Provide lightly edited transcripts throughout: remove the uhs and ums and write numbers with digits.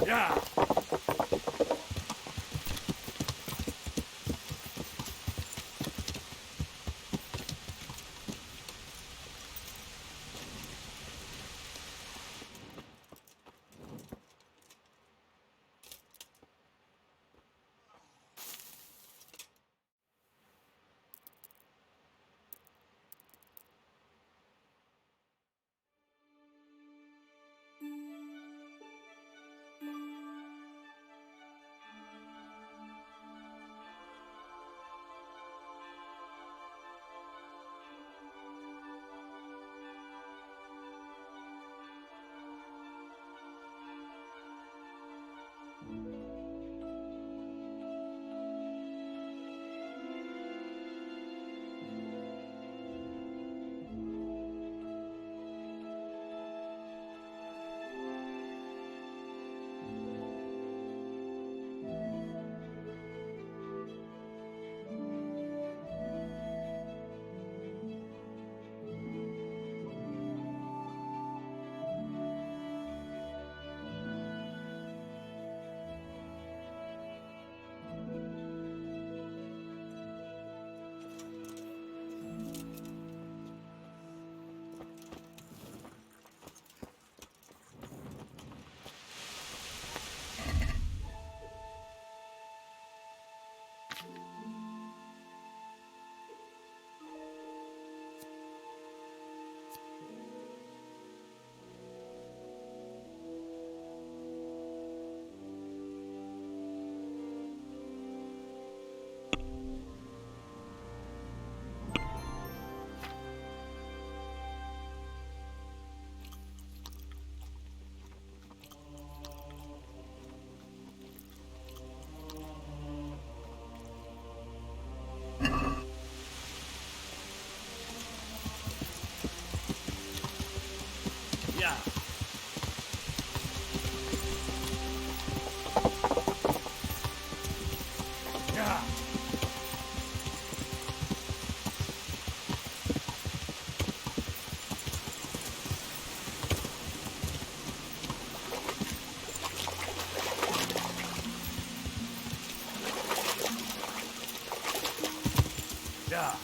Yeah. Yeah. Yeah. Yeah.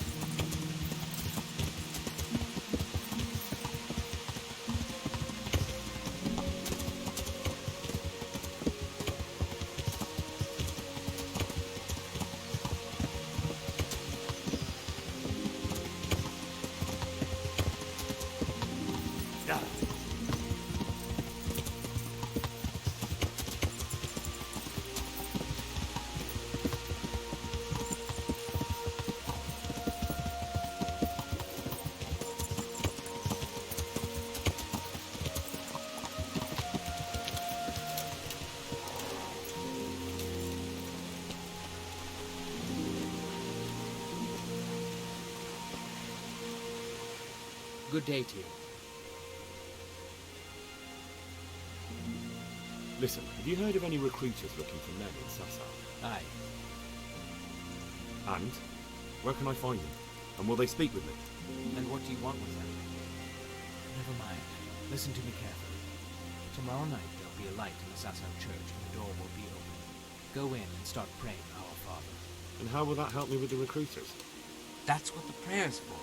Good day to you. Listen, have you heard of any recruiters looking for men in Sassa? Aye. And? Where can I find them? And will they speak with me? And what do you want with them? Never mind. Listen to me carefully. Tomorrow night there'll be a light in the Sassa church and the door will be open. Go in and start praying Our Father. And how will that help me with the recruiters? That's what the prayer's for.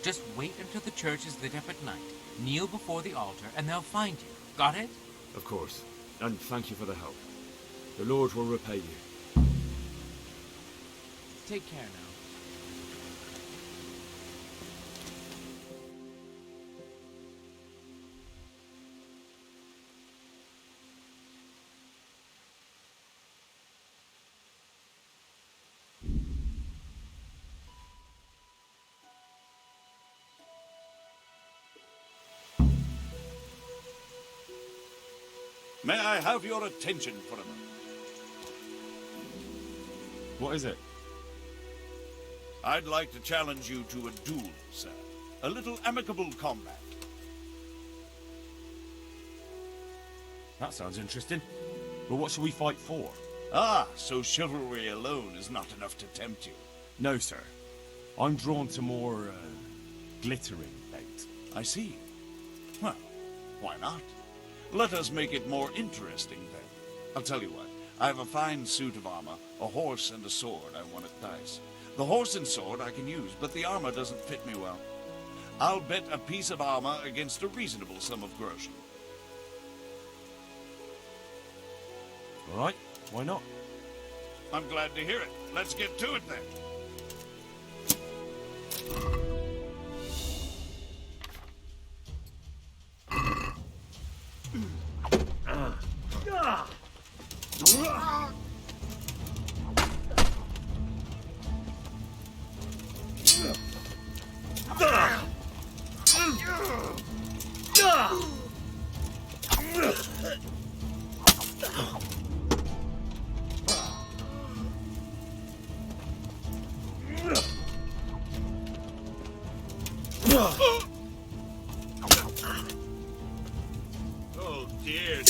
Just wait until the church is lit up at night. Kneel before the altar and they'll find you. Got it? Of course. And thank you for the help. The Lord will repay you. Take care now. May I have your attention for a moment? What is it? I'd like to challenge you to a duel, sir. A little amicable combat. That sounds interesting. But what shall we fight for? Ah, so chivalry alone is not enough to tempt you. No, sir. I'm drawn to more, glittering things. I see. Well, why not? Let us make it more interesting, then. I'll tell you what. I have a fine suit of armor, a horse, and a sword I won at dice. The horse and sword I can use, but the armor doesn't fit me well. I'll bet a piece of armor against a reasonable sum of groschen. All right, why not? I'm glad to hear it. Let's get to it then. Oh dear.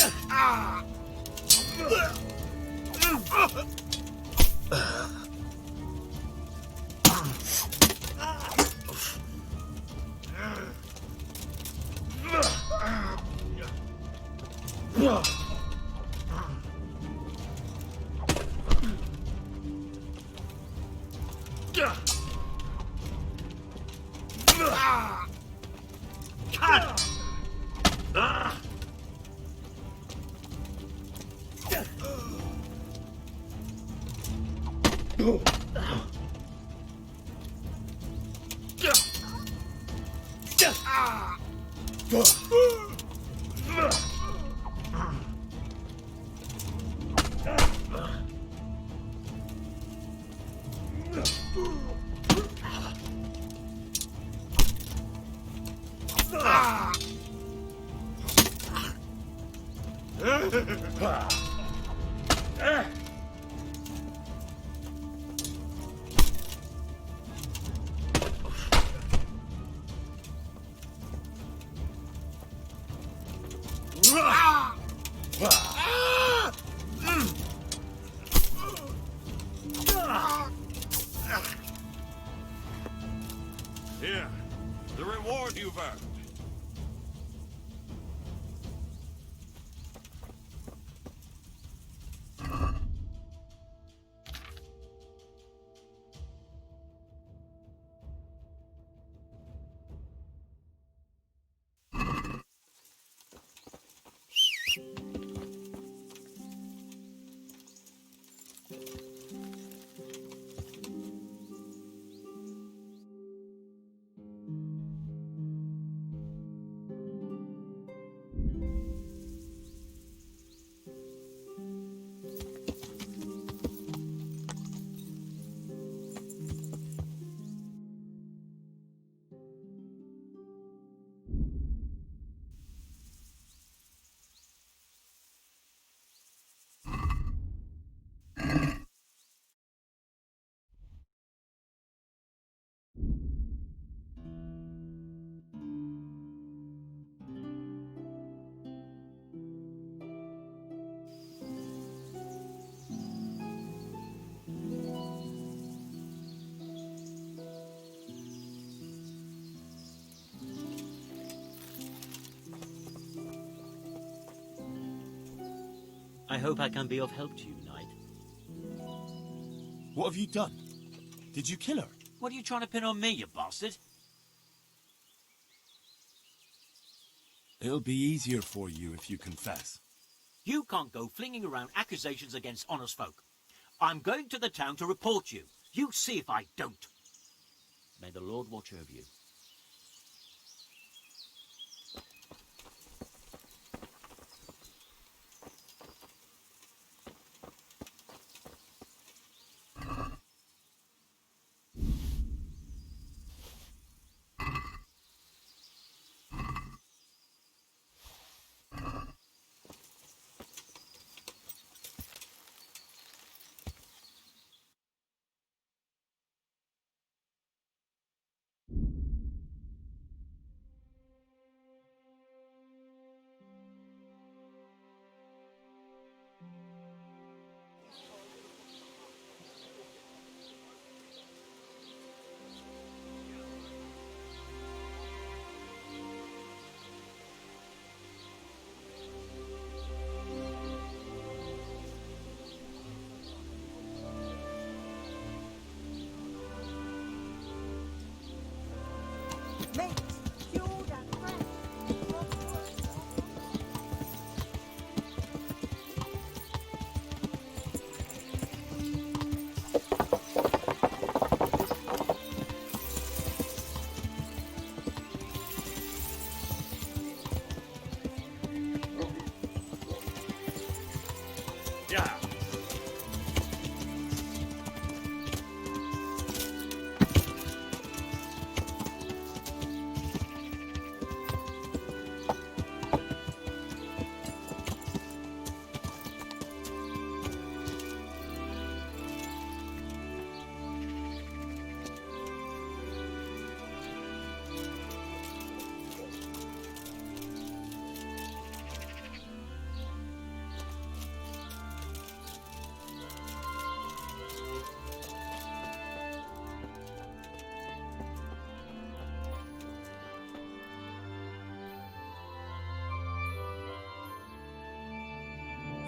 Here, the reward you've earned. I hope I can be of help to you, Knight. What have you done? Did you kill her? What are you trying to pin on me, you bastard? It'll be easier for you if you confess. You can't go flinging around accusations against honest folk. I'm going to the town to report you. You see if I don't. May the Lord watch over you.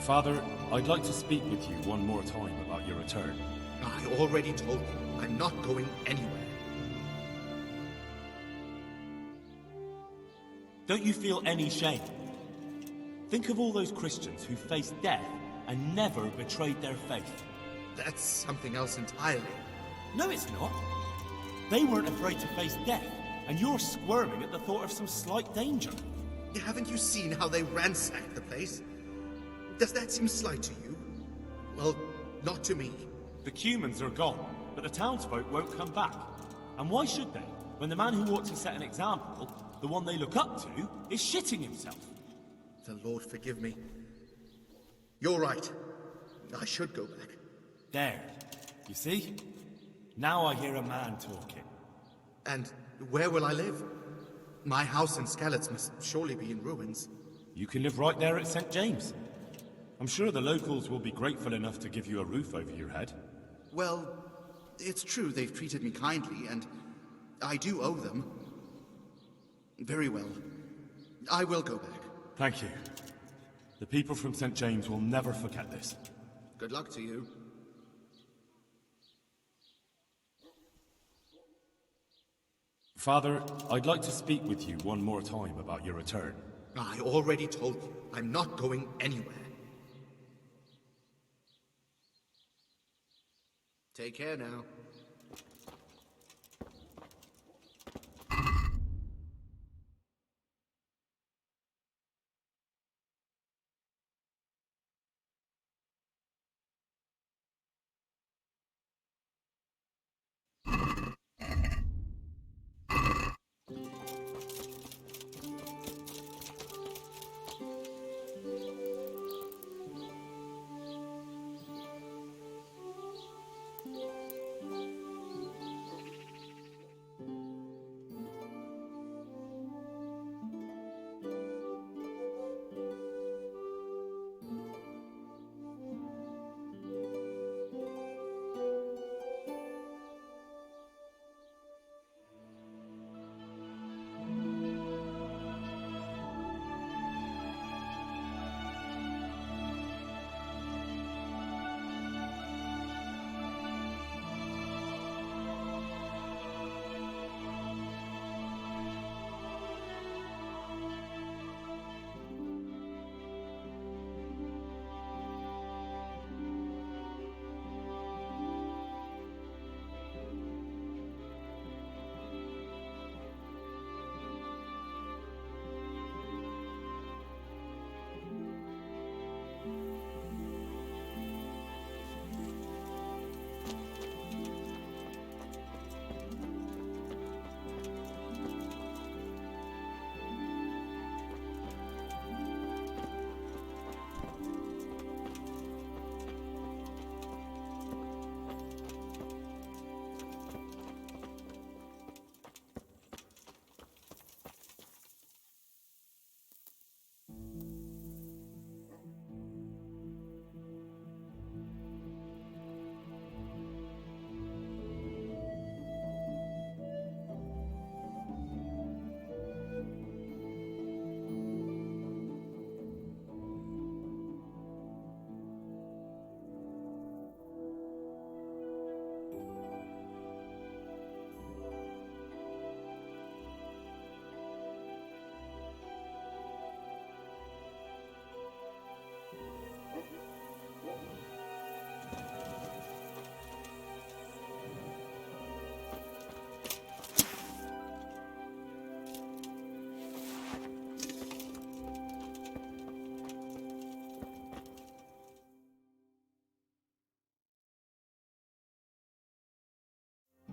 Father, I'd like to speak with you one more time about your return. I already told you, I'm not going anywhere. Don't you feel any shame? Think of all those Christians who faced death and never betrayed their faith. That's something else entirely. No, it's not. They weren't afraid to face death, and you're squirming at the thought of some slight danger. Haven't you seen how they ransacked the place? Does that seem slight to you? Well, not to me. The Cumans are gone, but the townsfolk won't come back. And why should they, when the man who ought to set an example, the one they look up to, is shitting himself? The Lord forgive me. You're right. I should go back. There. You see? Now I hear a man talking. And where will I live? My house in Skalitz must surely be in ruins. You can live right there at St. James. I'm sure the locals will be grateful enough to give you a roof over your head. Well, it's true they've treated me kindly, and I do owe them. Very well. I will go back. Thank you. The people from St. James will never forget this. Good luck to you. Father, I'd like to speak with you one more time about your return. I already told you, I'm not going anywhere. Take care now.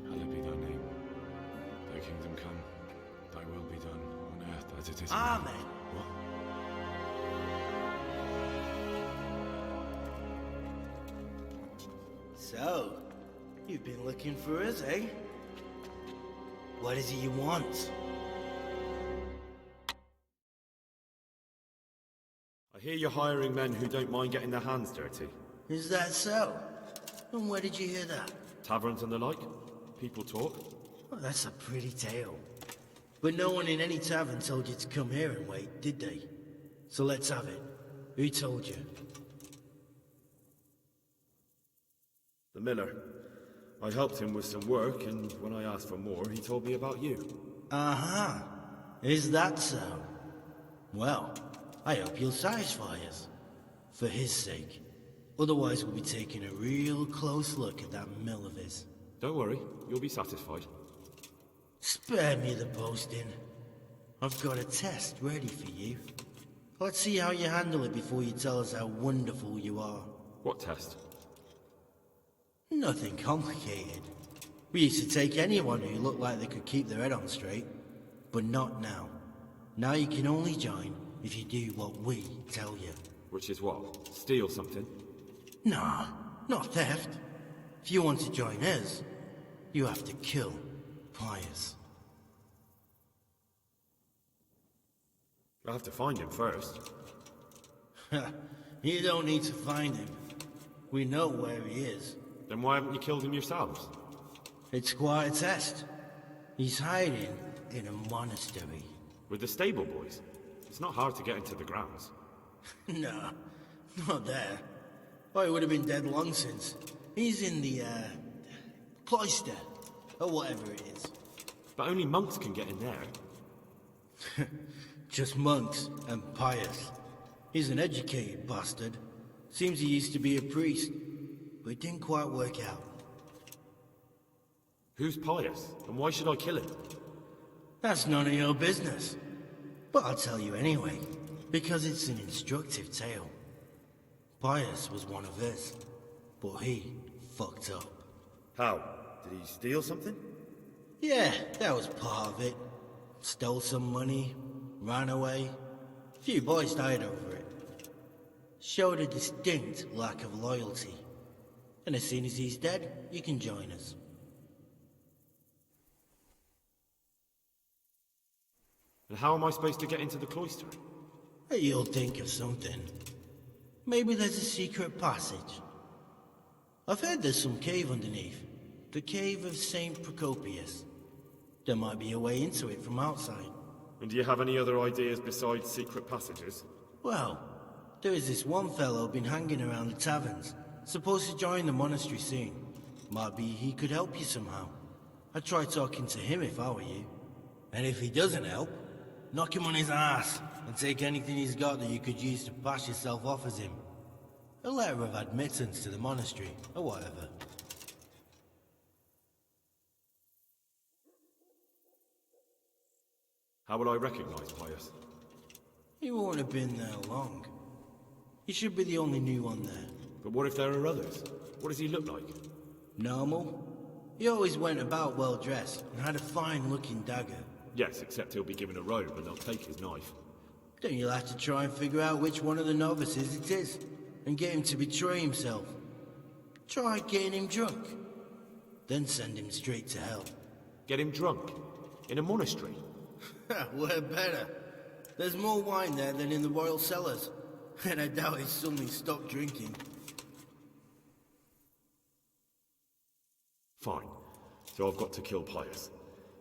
Hallowed be thy name. Thy kingdom come. Thy will be done on earth as it is in Amen. heaven. What? So, you've been looking for us, eh? What is it you want? I hear you're hiring men who don't mind getting their hands dirty. Is that so? And where did you hear that? Taverns and the like. People talk. Well, that's a pretty tale. But no one in any tavern told you to come here and wait, did they? So let's have it. Who told you? The miller. I helped him with some work, and when I asked for more, he told me about you. Uh-huh. Is that so? Well, I hope you'll satisfy us. For his sake. Otherwise we'll be taking a real close look at that mill of his. Don't worry, you'll be satisfied. Spare me the boasting. I've got a test ready for you. Let's see how you handle it before you tell us how wonderful you are. What test? Nothing complicated. We used to take anyone who looked like they could keep their head on straight. But not now. Now you can only join if you do what we tell you. Which is what? Steal something? Nah, not theft. If you want to join us, you have to kill Pius. I'll have to find him first. You don't need to find him. We know where he is. Then why haven't you killed him yourselves? It's quite a test. He's hiding in a monastery. With the stable boys? It's not hard to get into the grounds. No, not there. Oh, he would have been dead long since. He's in the, cloister, or whatever it is. But only monks can get in there. Just monks and Pius. He's an educated bastard. Seems he used to be a priest, but it didn't quite work out. Who's Pius, and why should I kill him? That's none of your business. But I'll tell you anyway, because it's an instructive tale. Pius was one of us, but he fucked up. How? Did he steal something? Yeah, that was part of it. Stole some money, ran away. A few boys died over it. Showed a distinct lack of loyalty. And as soon as he's dead, you can join us. And how am I supposed to get into the cloister? You'll think of something. Maybe there's a secret passage. I've heard there's some cave underneath. The cave of St. Procopius. There might be a way into it from outside. And do you have any other ideas besides secret passages? Well, there is this one fellow been hanging around the taverns. Supposed to join the monastery soon. Might be he could help you somehow. I'd try talking to him if I were you. And if he doesn't help, knock him on his ass and take anything he's got that you could use to pass yourself off as him. A letter of admittance to the monastery, or whatever. How will I recognize Pius? He won't have been there long. He should be the only new one there. But what if there are others? What does he look like? Normal. He always went about well dressed and had a fine-looking dagger. Yes, except he'll be given a robe and they'll take his knife. Then you'll have to try and figure out which one of the novices it is, and get him to betray himself. Try getting him drunk. Then send him straight to hell. Get him drunk? In a monastery? We're better. There's more wine there than in the royal cellars. And I doubt he's suddenly stopped drinking. Fine. So I've got to kill Pius.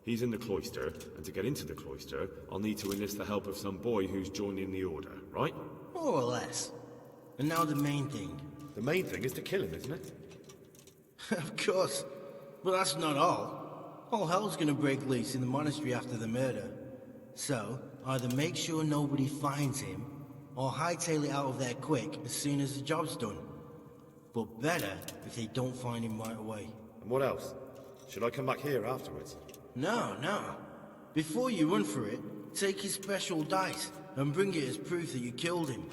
He's in the cloister, and to get into the cloister, I'll need to enlist the help of some boy who's joining the order, right? More or less. And now the main thing. The main thing is to kill him, isn't it? Of course. But that's not all. All hell's gonna break loose in the monastery after the murder. So, either make sure nobody finds him, or hightail it out of there quick as soon as the job's done. But better if they don't find him right away. And what else? Should I come back here afterwards? No. Before you run for it, take his special dice and bring it as proof that you killed him.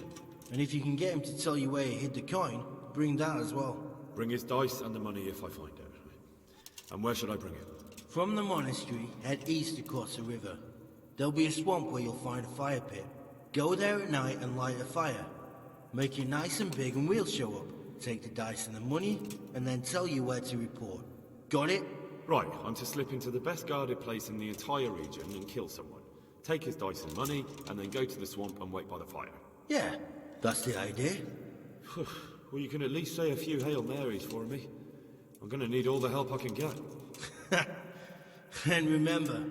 And if you can get him to tell you where he hid the coin, bring that as well. Bring his dice and the money if I find it. And where should I bring it? From the monastery, head east across the river. There'll be a swamp where you'll find a fire pit. Go there at night and light a fire. Make it nice and big and we'll show up. Take the dice and the money, and then tell you where to report. Got it? Right, I'm to slip into the best guarded place in the entire region and kill someone. Take his dice and money, and then go to the swamp and wait by the fire. Yeah, that's the idea. Well, you can at least say a few Hail Marys for me. I'm gonna need all the help I can get. And remember,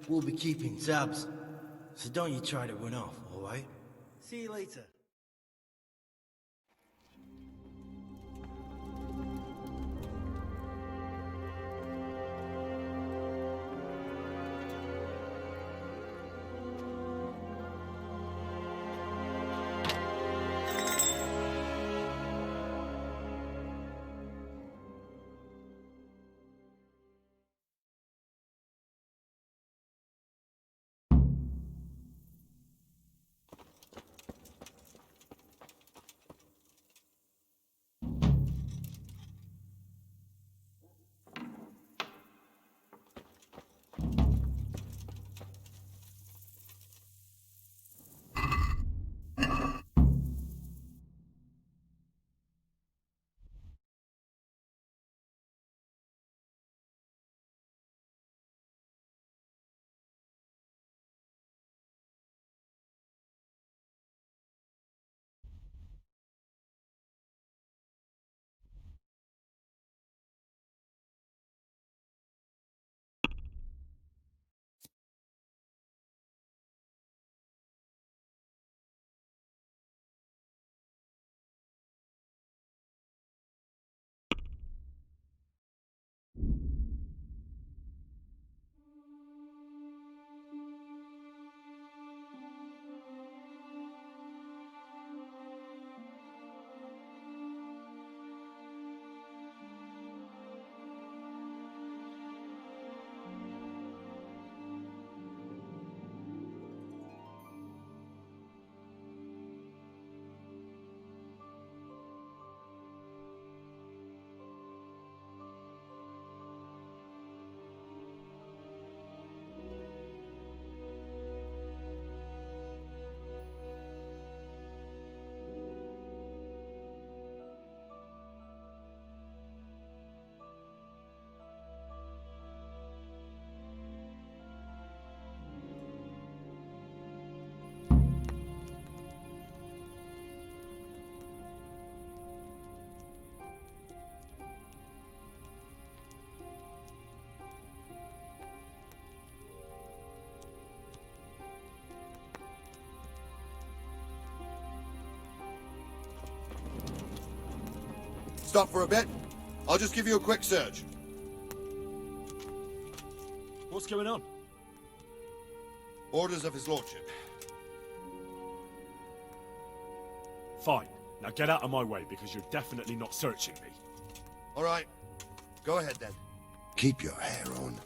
we'll be keeping tabs. So don't you try to run off, alright? See you later. Stop for a bit. I'll just give you a quick search. What's going on? Orders of his lordship. Fine. Now get out of my way, because you're definitely not searching me. All right. Go ahead, then. Keep your hair on.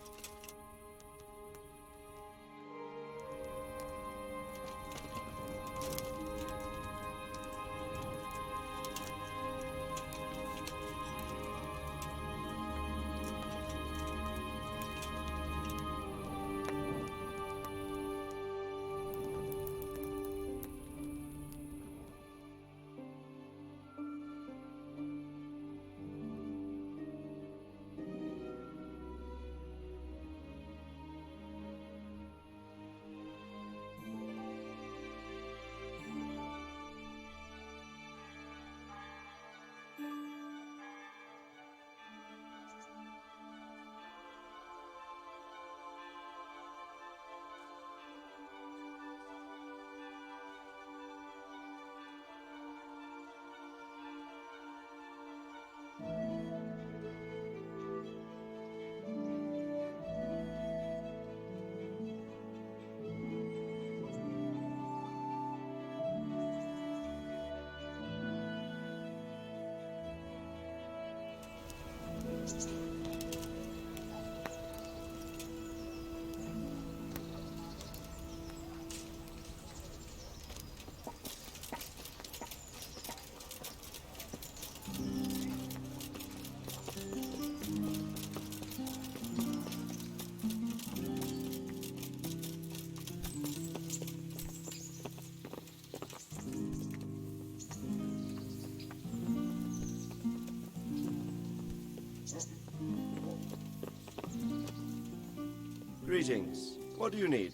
Greetings. What do you need?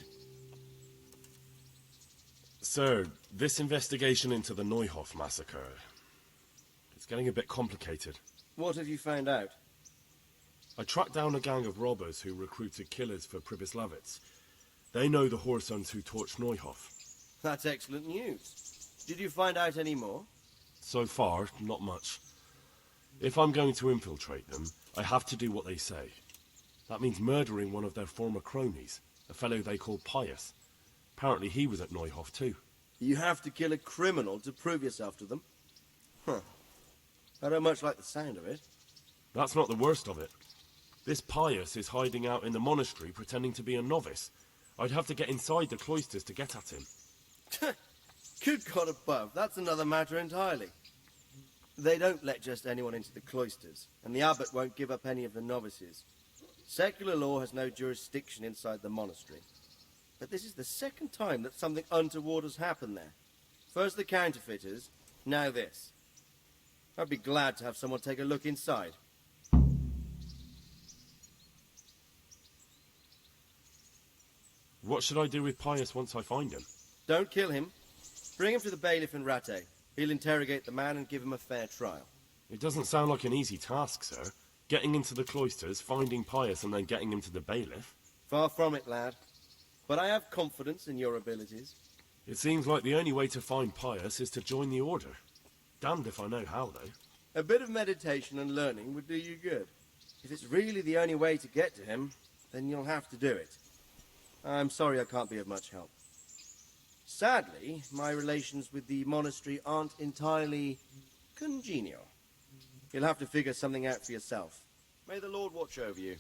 Sir, this investigation into the Neuhof massacre... it's getting a bit complicated. What have you found out? I tracked down a gang of robbers who recruited killers for Pribyslavitz. They know the whoresons who torched Neuhof. That's excellent news. Did you find out any more? So far, not much. If I'm going to infiltrate them, I have to do what they say. That means murdering one of their former cronies, a fellow they call Pius. Apparently he was at Neuhof too. You have to kill a criminal to prove yourself to them? Huh. I don't much like the sound of it. That's not the worst of it. This Pius is hiding out in the monastery pretending to be a novice. I'd have to get inside the cloisters to get at him. Good God above, that's another matter entirely. They don't let just anyone into the cloisters, and the abbot won't give up any of the novices. Secular law has no jurisdiction inside the monastery. But this is the second time that something untoward has happened there. First the counterfeiters, now this. I'd be glad to have someone take a look inside. What should I do with Pius once I find him? Don't kill him. Bring him to the bailiff in Rattay. He'll interrogate the man and give him a fair trial. It doesn't sound like an easy task, sir. Getting into the cloisters, finding Pius, and then getting him to the bailiff. Far from it, lad. But I have confidence in your abilities. It seems like the only way to find Pius is to join the order. Damned if I know how, though. A bit of meditation and learning would do you good. If it's really the only way to get to him, then you'll have to do it. I'm sorry I can't be of much help. Sadly, my relations with the monastery aren't entirely congenial. You'll have to figure something out for yourself. May the Lord watch over you.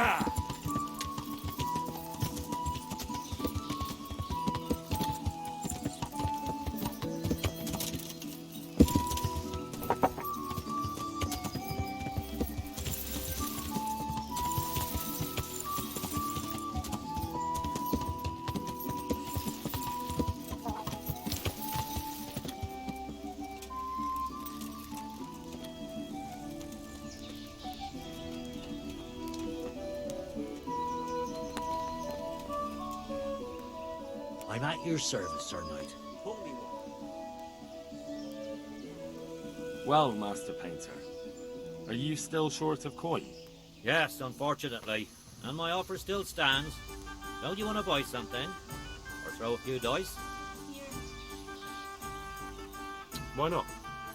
Yeah. I'm at your service, Sir Knight. Well, Master Painter, are you still short of coin? Yes, unfortunately. And my offer still stands. Don't you want to buy something? Or throw a few dice? Why not?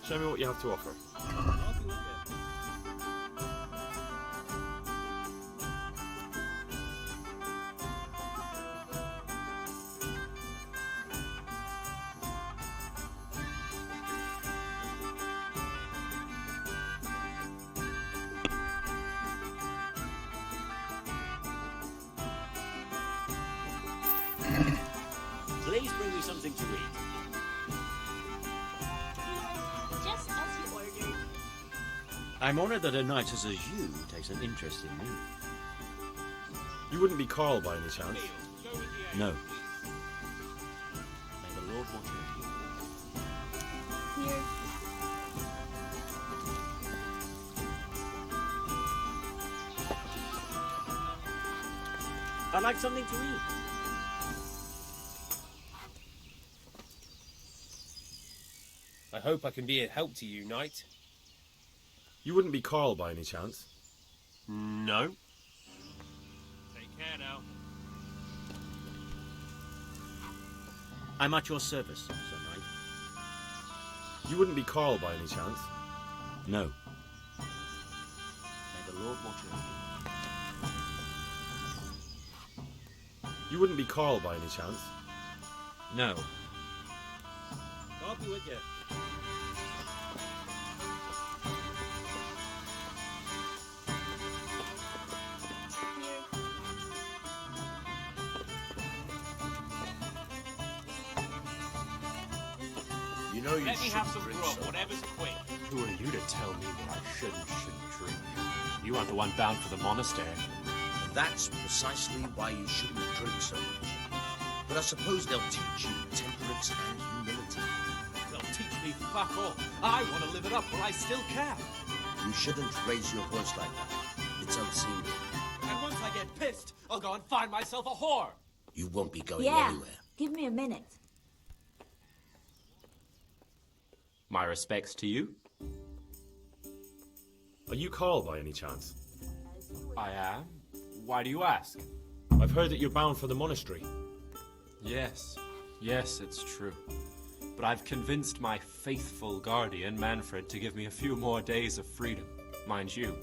Show me what you have to offer. Please bring me something to eat. Just as you ordered. I'm honored that a knight such as you takes an interest in me. You wouldn't be Carl by any chance? No. May the Lord watch over you. Here. I'd like something to eat. I hope I can be a help to you, Knight. You wouldn't be Carl by any chance? No. Take care now. I'm at your service, Sir Knight. You wouldn't be Carl by any chance? No. May the Lord watch over you. You wouldn't be Carl by any chance? No. God be with you. You know you Let me have some drink grub, some. whatever's quick. Who are you to tell me what I shouldn't drink? You aren't the one bound for the monastery. That's precisely why you shouldn't drink so much. But I suppose they'll teach you temperance and humility. They'll teach me fuck all. I want to live it up, but I still can. You shouldn't raise your voice like that. It's unseemly. And once I get pissed, I'll go and find myself a whore. You won't be going Yeah. anywhere. Give me a minute. My respects to you. Are you Carl by any chance? I am. Why do you ask? I've heard that you're bound for the monastery. Yes, it's true. But I've convinced my faithful guardian, Manfred, to give me a few more days of freedom. Mind you,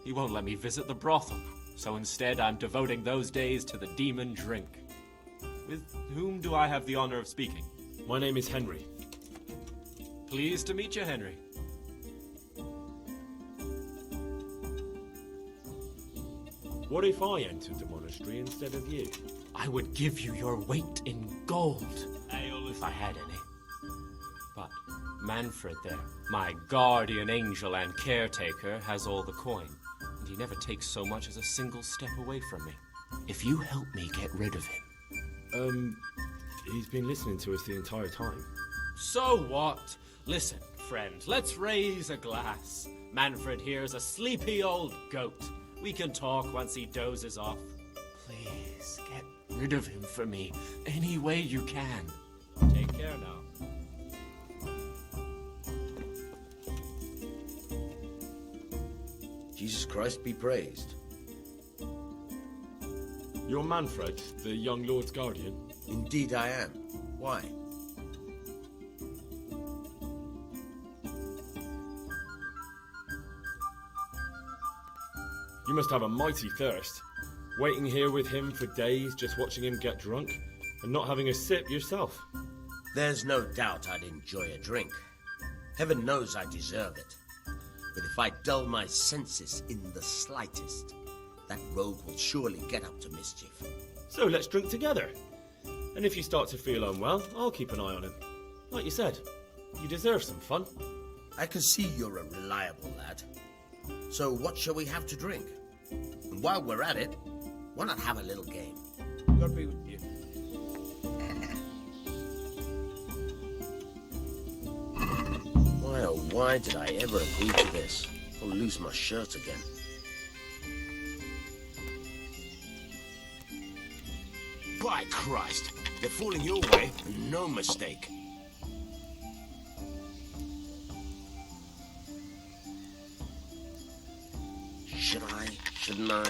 he won't let me visit the brothel, so instead I'm devoting those days to the demon drink. With whom do I have the honor of speaking? My name is Henry. Pleased to meet you, Henry. What if I entered the monastery instead of you? I would give you your weight in gold, if I had any. But Manfred there, my guardian angel and caretaker, has all the coin, and he never takes so much as a single step away from me. If you help me get rid of him... He's been listening to us the entire time. So what? Listen, friend, let's raise a glass. Manfred here's a sleepy old goat. We can talk once he dozes off. Please, get rid of him for me, any way you can. Take care now. Jesus Christ be praised. You're Manfred, the young lord's guardian? Indeed I am. Why? You must have a mighty thirst. Waiting here with him for days, just watching him get drunk, and not having a sip yourself. There's no doubt I'd enjoy a drink. Heaven knows I deserve it. But if I dull my senses in the slightest, That rogue will surely get up to mischief. So let's drink together. And if you start to feel unwell, I'll keep an eye on him. Like you said, you deserve some fun. I can see you're a reliable lad. So what shall we have to drink? And while we're at it, why not have a little game? God be with you. Why oh why did I ever agree to this? I'll lose my shirt again. By Christ, they're falling your way, no mistake. Should I? Shouldn't I?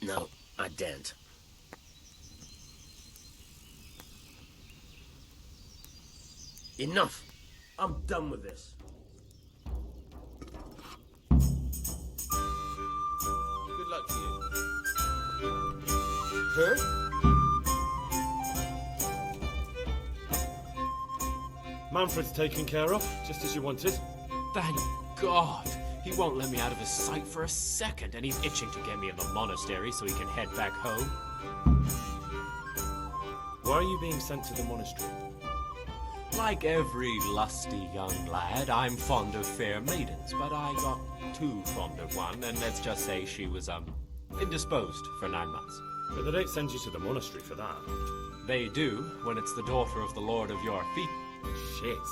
No, I daren't. Enough! I'm done with this. Good luck to you. Huh? Manfred's taken care of, just as you wanted. Thank God! He won't let me out of his sight for a second, and he's itching to get me in the monastery so he can head back home. Why are you being sent to the monastery? Like every lusty young lad, I'm fond of fair maidens, but I got too fond of one, and let's just say she was, indisposed for 9 months. But they don't send you to the monastery for that. They do, when it's the daughter of the Lord of your feet. Shit.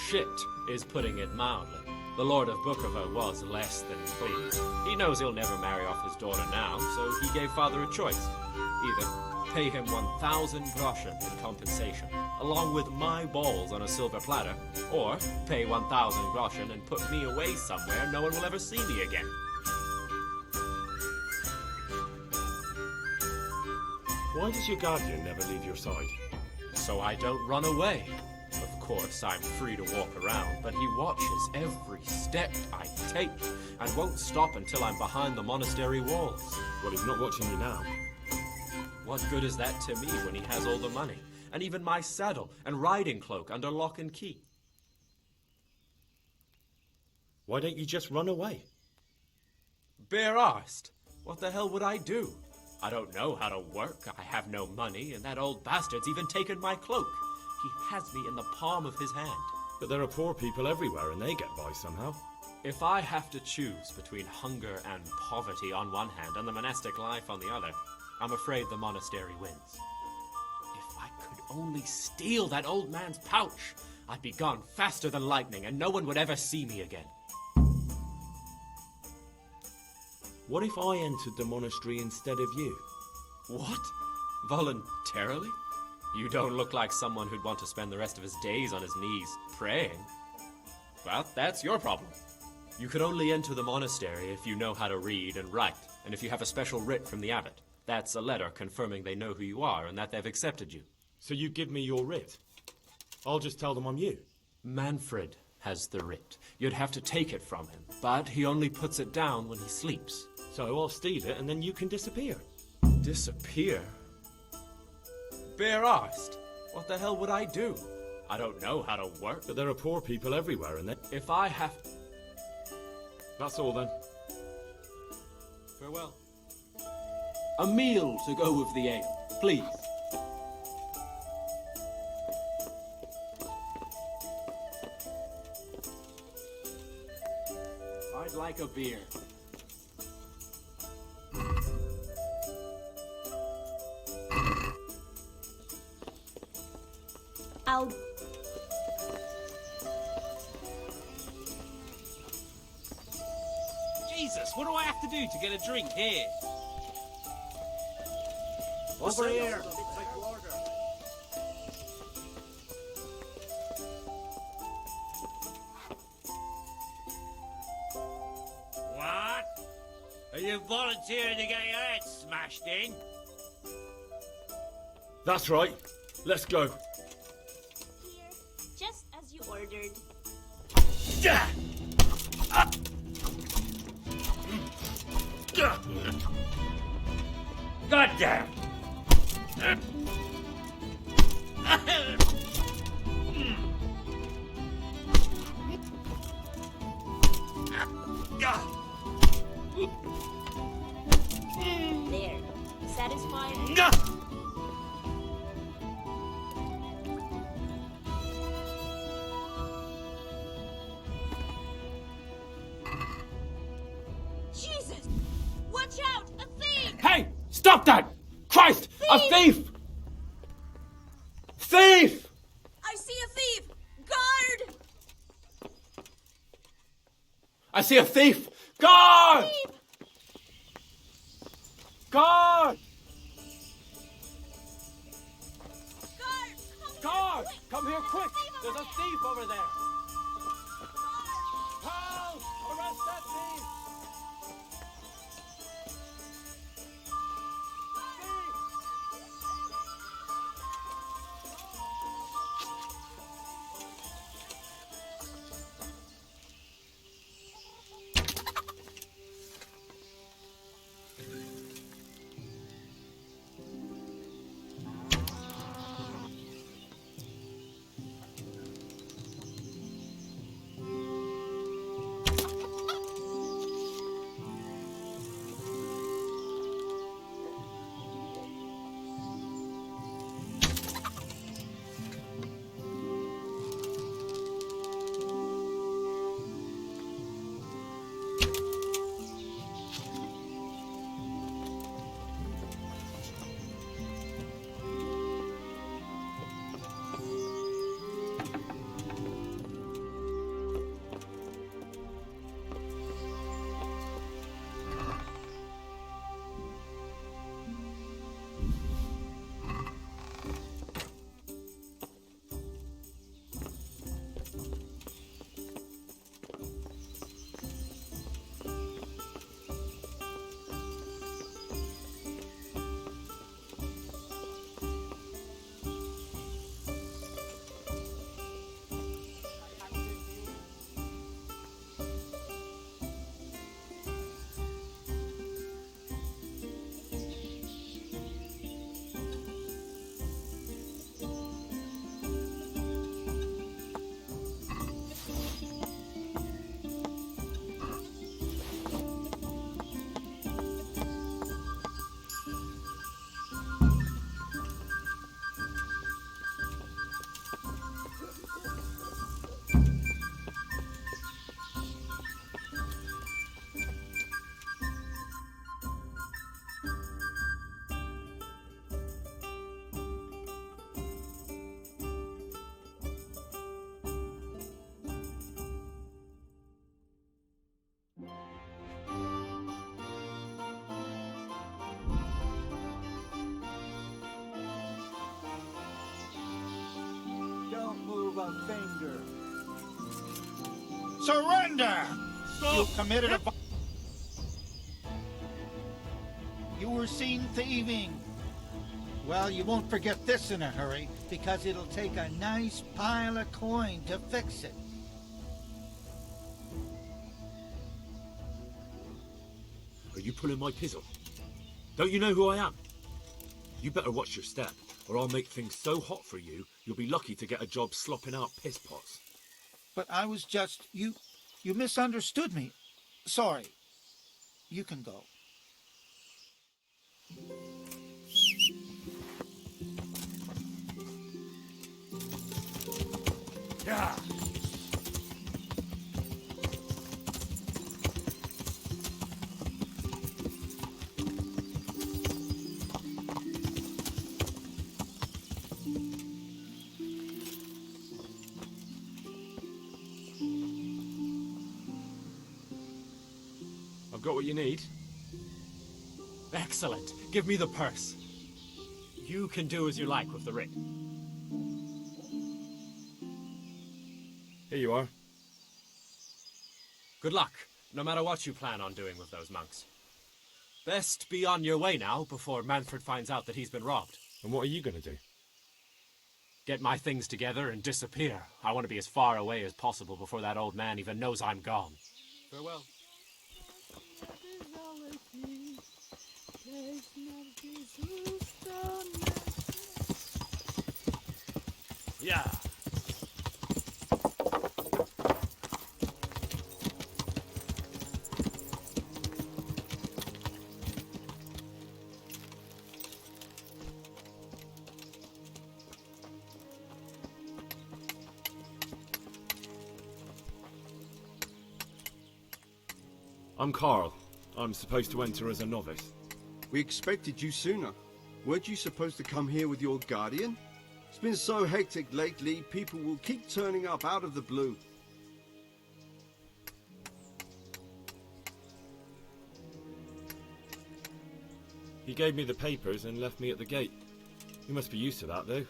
Shit is putting it mildly. The Lord of Bukovo was less than pleased. He knows he'll never marry off his daughter now, so he gave father a choice. Either pay him 1,000 groschen in compensation, along with my balls on a silver platter, or pay 1,000 groschen and put me away somewhere no one will ever see me again. Why does your guardian never leave your side? So I don't run away. Of course, I'm free to walk around, but he watches every step I take and won't stop until I'm behind the monastery walls. Well, he's not watching you now. What good is that to me when he has all the money, and even my saddle and riding cloak under lock and key? Why don't you just run away? Bare-arsed. What the hell would I do? I don't know how to work, I have no money, and that old bastard's even taken my cloak. He has me in the palm of his hand. But there are poor people everywhere and they get by somehow. If I have to choose between hunger and poverty on one hand and the monastic life on the other, I'm afraid the monastery wins. If I could only steal that old man's pouch, I'd be gone faster than lightning and no one would ever see me again. What if I entered the monastery instead of you? What? Voluntarily? You don't look like someone who'd want to spend the rest of his days on his knees praying. Well, that's your problem. You could only enter the monastery if you know how to read and write, and if you have a special writ from the abbot. That's a letter confirming they know who you are and that they've accepted you. So you give me your writ? I'll just tell them I'm you. Manfred has the writ. You'd have to take it from him, but he only puts it down when he sleeps. So I'll steal it and then you can disappear. Disappear? Bare-arsed. What the hell would I do? I don't know how to work. But there are poor people everywhere and they... If I have... That's all then. Farewell. A meal to go with the ale, please. I'd like a beer. I'll... Jesus, what do I have to do to get a drink here? Over here! What? Are you volunteering to get your head smashed in? That's right. Let's go. Here, just as you ordered. God damn! There. Satisfied? Jesus! Watch out! A thief! Hey! Stop that! Christ! A thief! Thief! I see a thief! Guard! I see a thief! Guard! Thief! Guard! Guard! Guard! Come here quick! There's a thief over there! Help! Arrest that thief! a finger. Surrender! You committed a... You were seen thieving. Well, you won't forget this in a hurry, because it'll take a nice pile of coin to fix it. Are you pulling my pizzle? Don't you know who I am? You better watch your step, or I'll make things so hot for you, you'll be lucky to get a job slopping out piss pots. But I was just... You misunderstood me. Sorry. You can go. Yeah. I've got what you need. Excellent. Give me the purse. You can do as you like with the writ. Here you are. Good luck, no matter what you plan on doing with those monks. Best be on your way now, before Manfred finds out that he's been robbed. And what are you going to do? Get my things together and disappear. I want to be as far away as possible before that old man even knows I'm gone. Farewell. Yeah. I'm Carl. I'm supposed to enter as a novice. We expected you sooner. Weren't you supposed to come here with your guardian? It's been so hectic lately, people will keep turning up out of the blue. He gave me the papers and left me at the gate. You must be used to that, though.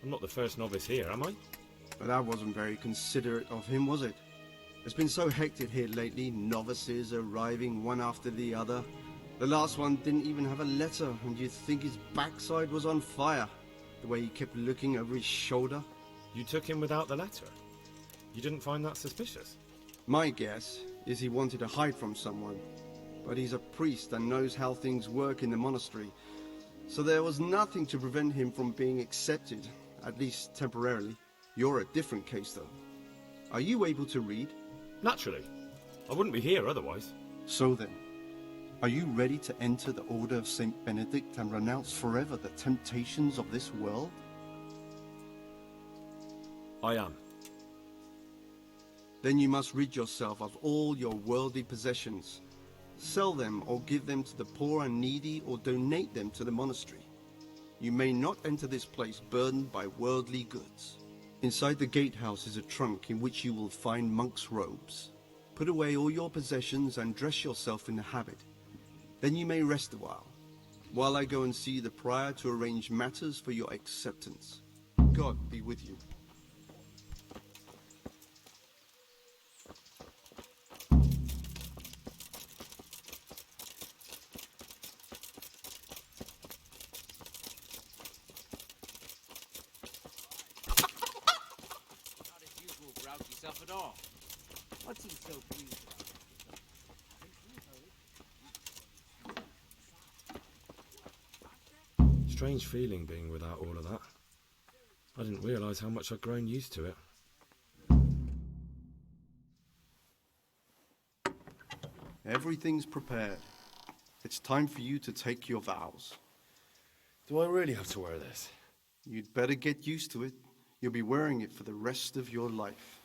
I'm not the first novice here, am I? But that wasn't very considerate of him, was it? It's been so hectic here lately, novices arriving one after the other. The last one didn't even have a letter, and you'd think his backside was on fire, the way he kept looking over his shoulder. You took him without the letter? You didn't find that suspicious? My guess is he wanted to hide from someone. But he's a priest and knows how things work in the monastery, so there was nothing to prevent him from being accepted, at least temporarily. You're a different case, though. Are you able to read? Naturally. I wouldn't be here otherwise. So then, are you ready to enter the Order of Saint Benedict and renounce forever the temptations of this world? I am. Then you must rid yourself of all your worldly possessions. Sell them or give them to the poor and needy or donate them to the monastery. You may not enter this place burdened by worldly goods. Inside the gatehouse is a trunk in which you will find monk's robes. Put away all your possessions and dress yourself in the habit. Then you may rest a while I go and see the prior to arrange matters for your acceptance. God be with you. At all. What's he so pleased about? Strange feeling being without all of that. I didn't realise how much I'd grown used to it. Everything's prepared. It's time for you to take your vows. Do I really have to wear this? You'd better get used to it. You'll be wearing it for the rest of your life.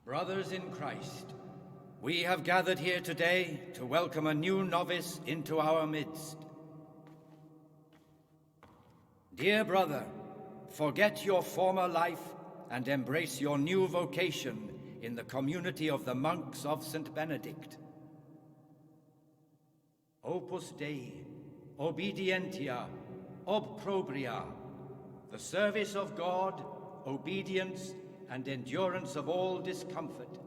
Brothers in Christ, we have gathered here today to welcome a new novice into our midst. Dear brother, forget your former life and embrace your new vocation in the community of the monks of St. Benedict. Opus Dei, obedientia, obprobria, the service of God, obedience, and endurance of all discomfort.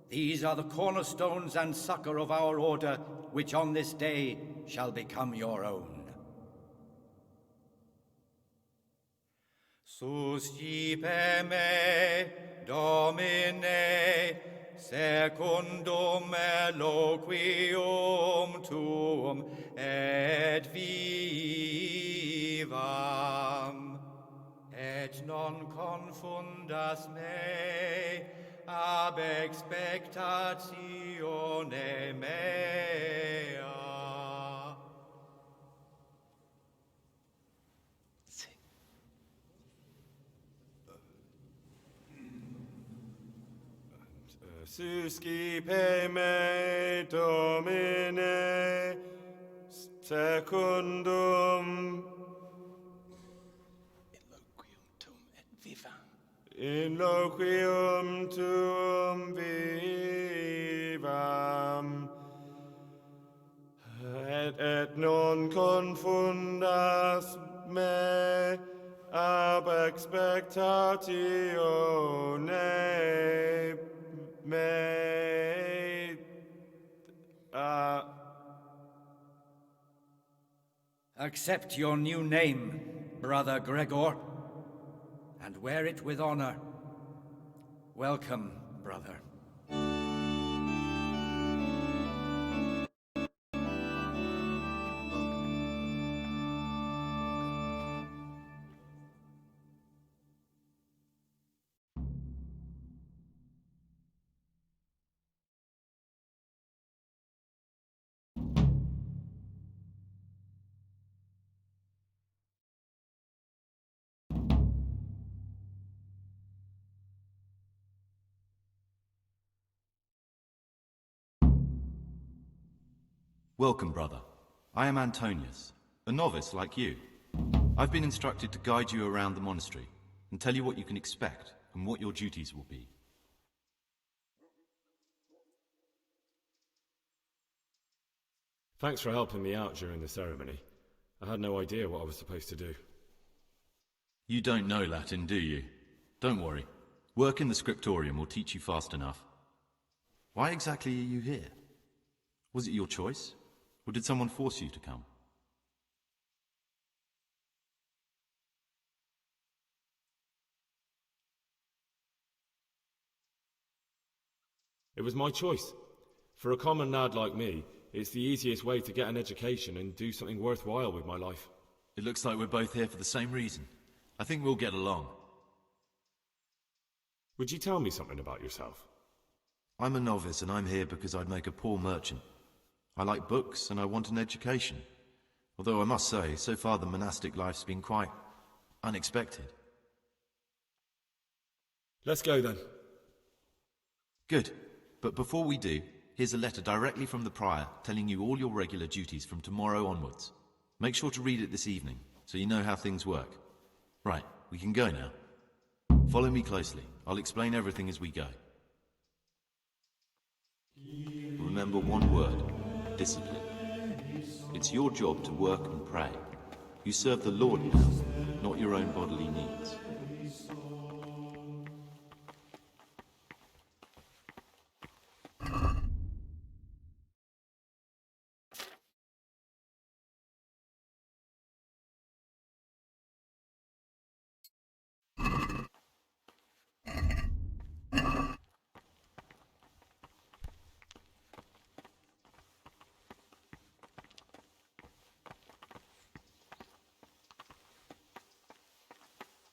These are the cornerstones and succor of our order, which on this day shall become your own. Suscipe me, Domine, secundum eloquium tuum et vivam, et non confundas me ab expectatione mea. Suscipe me, Domine, secundum in loquium tuum vivam, et non confundas me ab expectatione me. Accept your new name, Brother Gregor, and wear it with honor. Welcome, brother. Welcome, brother. I am Antonius, a novice like you. I've been instructed to guide you around the monastery and tell you what you can expect and what your duties will be. Thanks for helping me out during the ceremony. I had no idea what I was supposed to do. You don't know Latin, do you? Don't worry. Work in the scriptorium will teach you fast enough. Why exactly are you here? Was it your choice? Or did someone force you to come? It was my choice. For a common lad like me, it's the easiest way to get an education and do something worthwhile with my life. It looks like we're both here for the same reason. I think we'll get along. Would you tell me something about yourself? I'm a novice and I'm here because I'd make a poor merchant. I like books and I want an education. Although I must say, so far the monastic life's been quite unexpected. Let's go then. Good. But before we do, here's a letter directly from the prior telling you all your regular duties from tomorrow onwards. Make sure to read it this evening, so you know how things work. Right, we can go now. Follow me closely. I'll explain everything as we go. Remember one word. Discipline. It's your job to work and pray. You serve the Lord now, not your own bodily needs.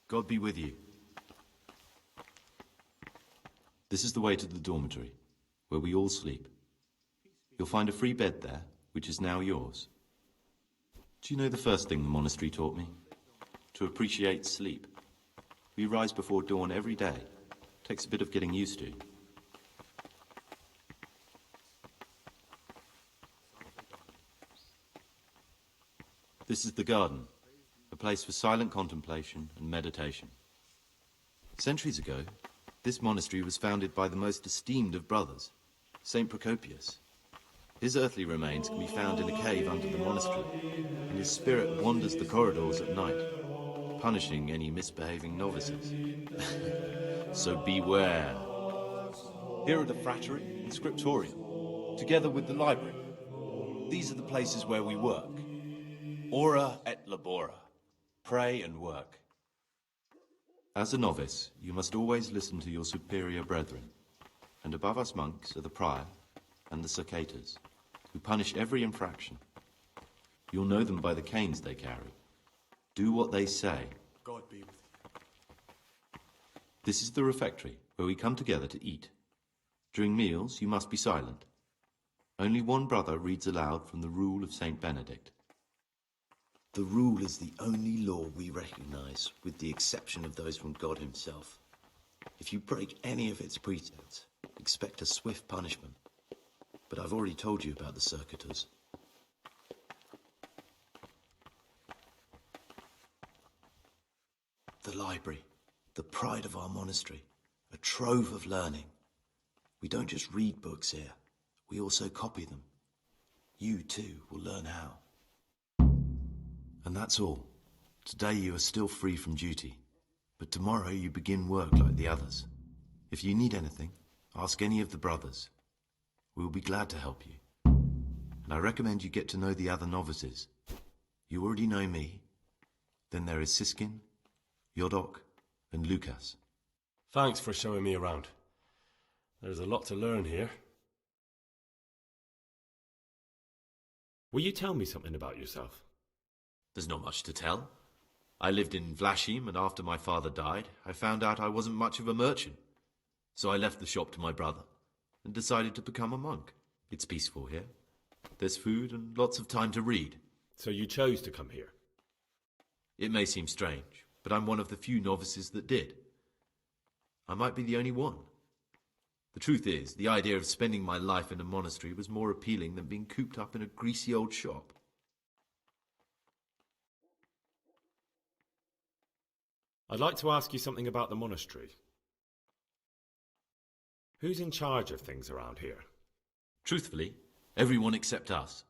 God be with you. This is the way to the dormitory, where we all sleep. You'll find a free bed there, which is now yours. Do you know the first thing the monastery taught me? To appreciate sleep. We rise before dawn every day. Takes a bit of getting used to. This is the garden. A place for silent contemplation and meditation. Centuries ago, this monastery was founded by the most esteemed of brothers, Saint Procopius. His earthly remains can be found in a cave under the monastery, and his spirit wanders the corridors at night, punishing any misbehaving novices. So beware. Here are the frattery and scriptorium, together with the library. These are the places where we work. Ora et labora. Pray and work. As a novice, you must always listen to your superior brethren, and above us monks are the prior and the secators, who punish every infraction. You'll know them by the canes they carry. Do what they say. God be with you. This is the refectory, where we come together to eat. During meals, you must be silent. Only one brother reads aloud from the Rule of Saint Benedict. The rule is the only law we recognize, with the exception of those from God himself. If you break any of its precepts, expect a swift punishment. But I've already told you about the circuitous. The library, the pride of our monastery, a trove of learning. We don't just read books here, we also copy them. You too will learn how. And that's all. Today you are still free from duty, but tomorrow you begin work like the others. If you need anything, ask any of the brothers. We will be glad to help you. And I recommend you get to know the other novices. You already know me. Then there is Siskin, Yodok, and Lucas. Thanks for showing me around. There's a lot to learn here. Will you tell me something about yourself? There's not much to tell. I lived in Vlashim, and after my father died, I found out I wasn't much of a merchant. So I left the shop to my brother, and decided to become a monk. It's peaceful here. There's food and lots of time to read. So you chose to come here? It may seem strange, but I'm one of the few novices that did. I might be the only one. The truth is, the idea of spending my life in a monastery was more appealing than being cooped up in a greasy old shop. I'd like to ask you something about the monastery. Who's in charge of things around here? Truthfully, everyone except us.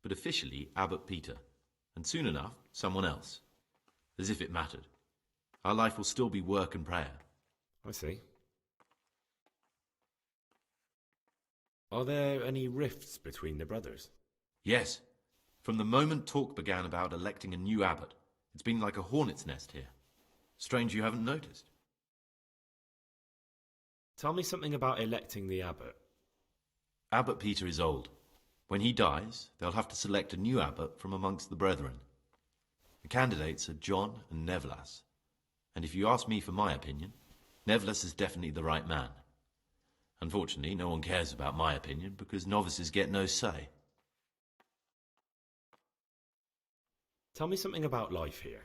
But officially, Abbot Peter. And soon enough, someone else. As if it mattered. Our life will still be work and prayer. I see. Are there any rifts between the brothers? Yes. From the moment talk began about electing a new abbot, it's been like a hornet's nest here. Strange you haven't noticed. Tell me something about electing the abbot. Abbot Peter is old. When he dies, they'll have to select a new abbot from amongst the brethren. The candidates are John and Nevlas. And if you ask me for my opinion, Nevlas is definitely the right man. Unfortunately, no one cares about my opinion because novices get no say. Tell me something about life here.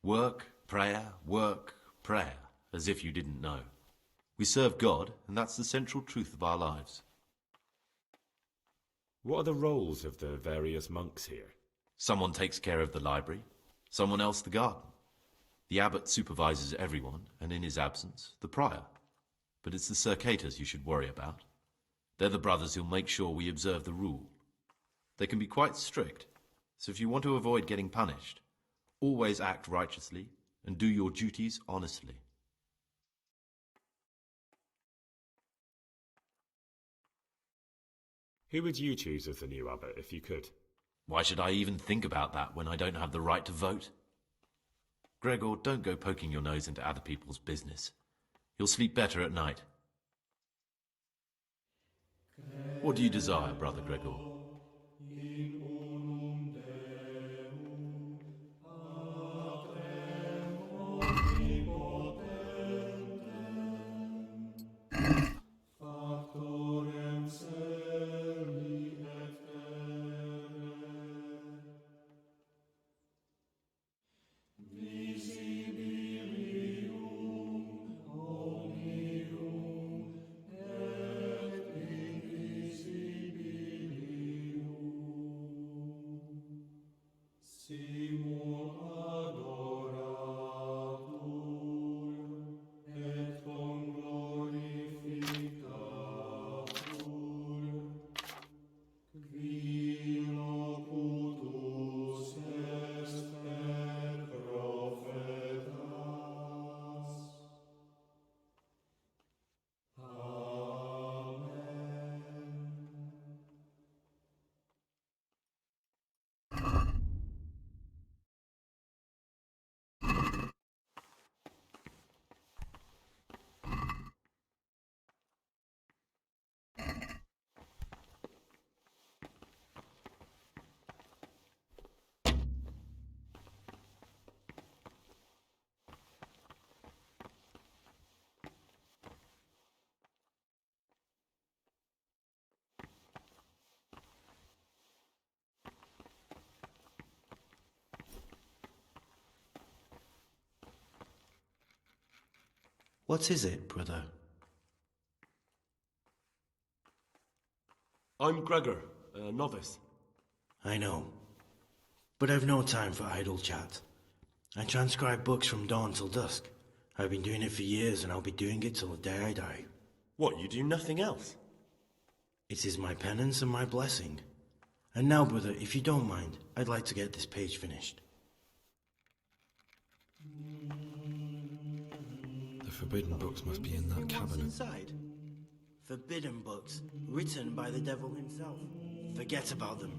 Work, prayer, as if you didn't know. We serve God, and that's the central truth of our lives. What are the roles of the various monks here? Someone takes care of the library, someone else the garden. The abbot supervises everyone, and in his absence, the prior. But it's the circators you should worry about. They're the brothers who'll make sure we observe the rule. They can be quite strict, so if you want to avoid getting punished, always act righteously and do your duties honestly. Who would you choose as the new abbot if you could? Why should I even think about that when I don't have the right to vote? Gregor, don't go poking your nose into other people's business. You'll sleep better at night. What do you desire, Brother Gregor? What is it, brother? I'm Gregor, a novice. I know. But I've no time for idle chat. I transcribe books from dawn till dusk. I've been doing it for years, and I'll be doing it till the day I die. What, you do nothing else? It is my penance and my blessing. And now, brother, if you don't mind, I'd like to get this page finished. The forbidden books must be in that What's cabinet. inside? Forbidden books, written by the devil himself. Forget about them.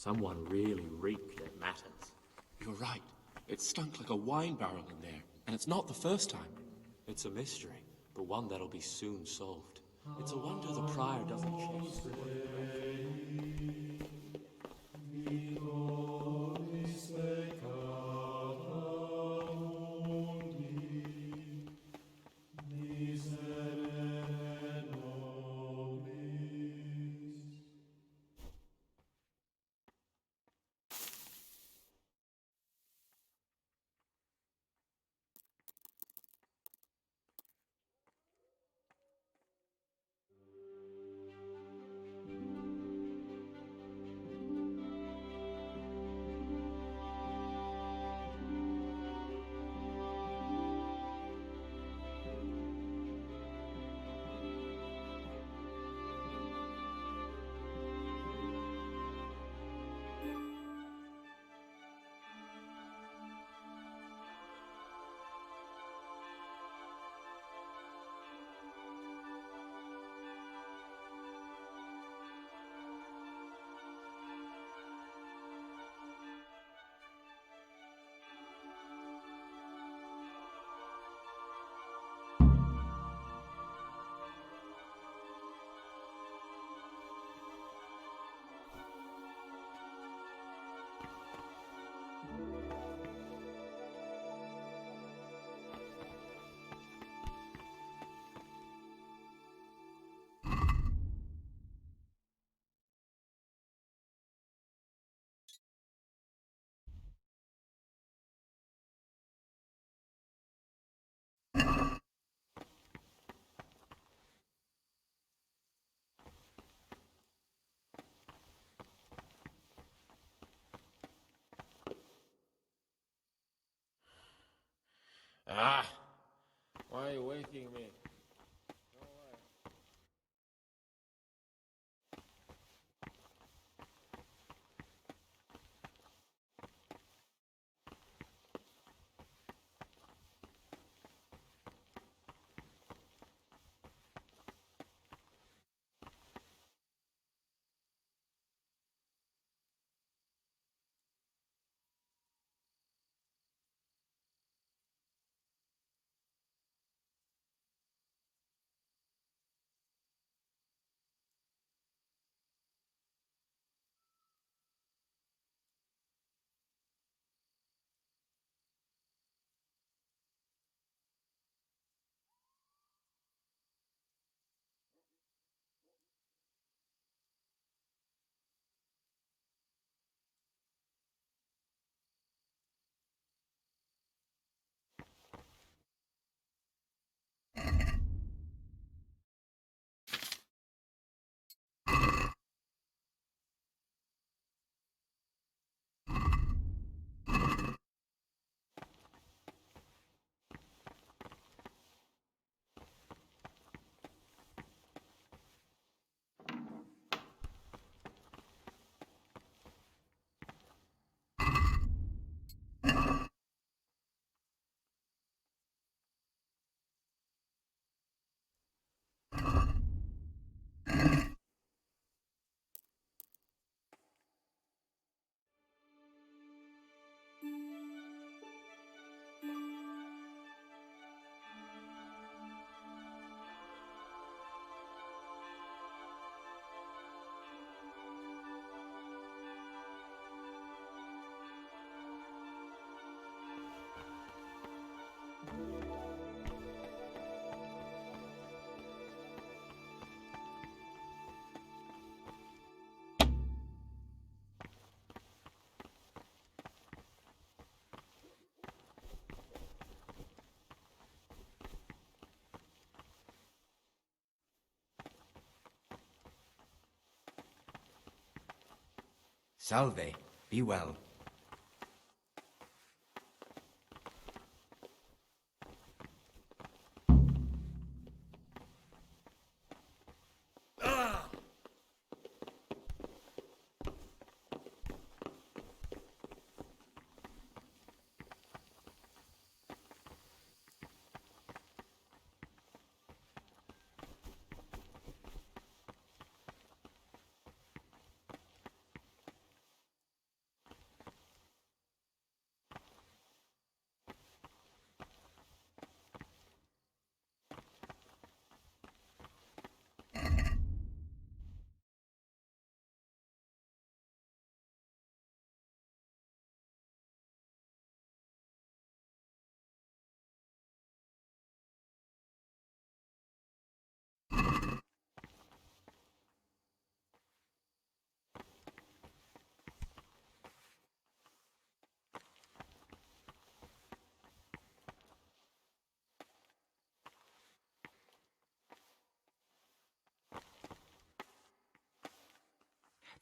Someone really reeked at matters. You're right. It stunk like a wine barrel in there, and it's not the first time. It's a mystery, but one that'll be soon solved. It's a wonder the prior doesn't chase the Salve. Be well.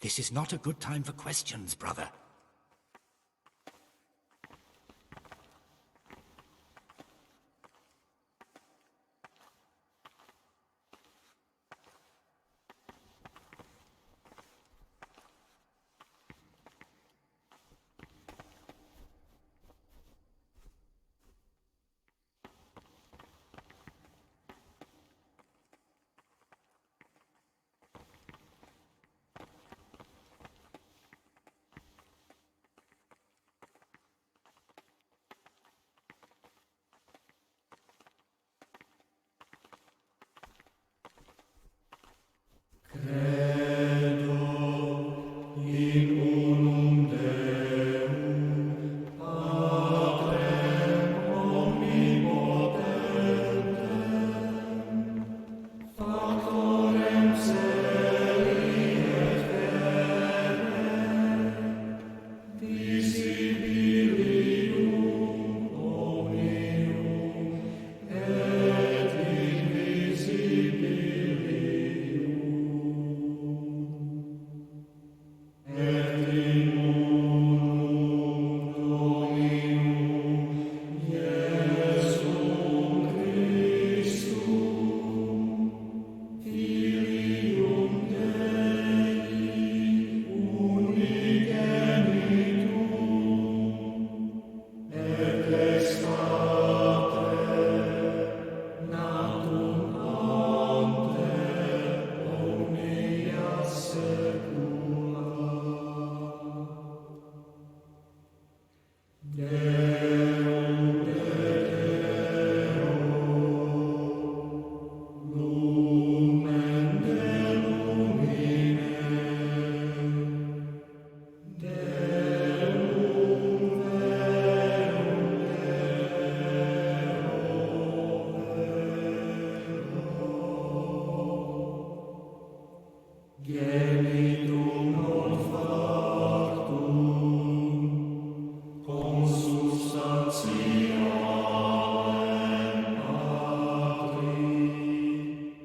This is not a good time for questions, brother.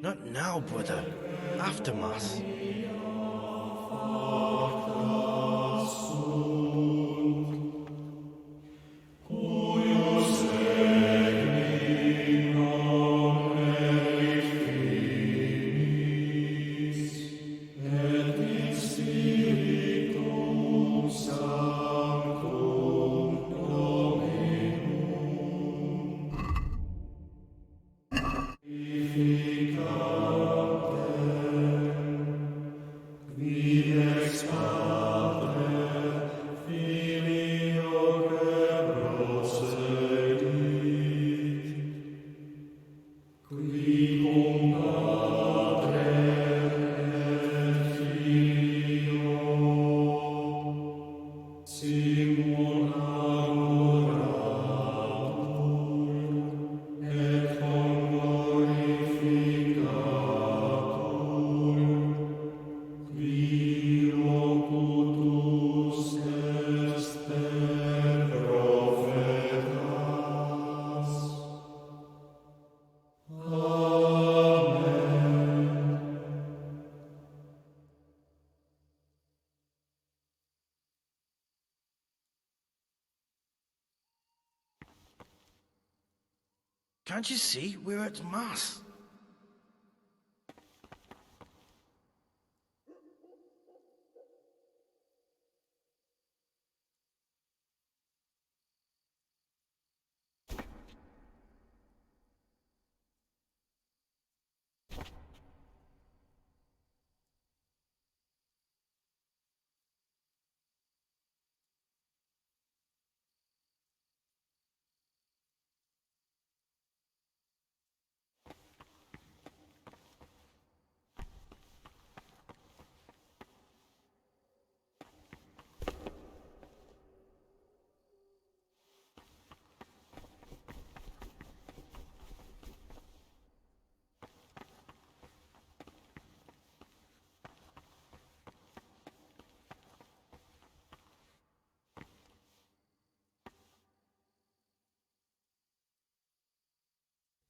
Not now, brother. After Mass. Can't you see we're at Mass?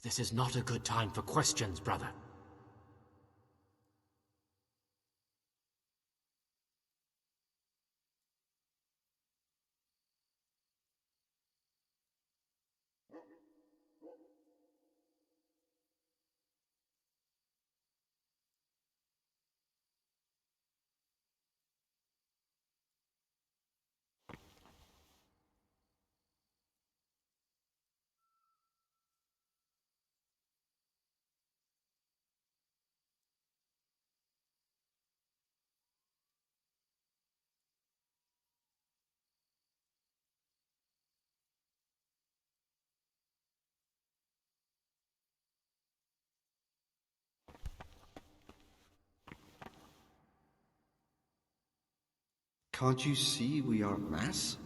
This is not a good time for questions, brother. Can't you see we are at Mass?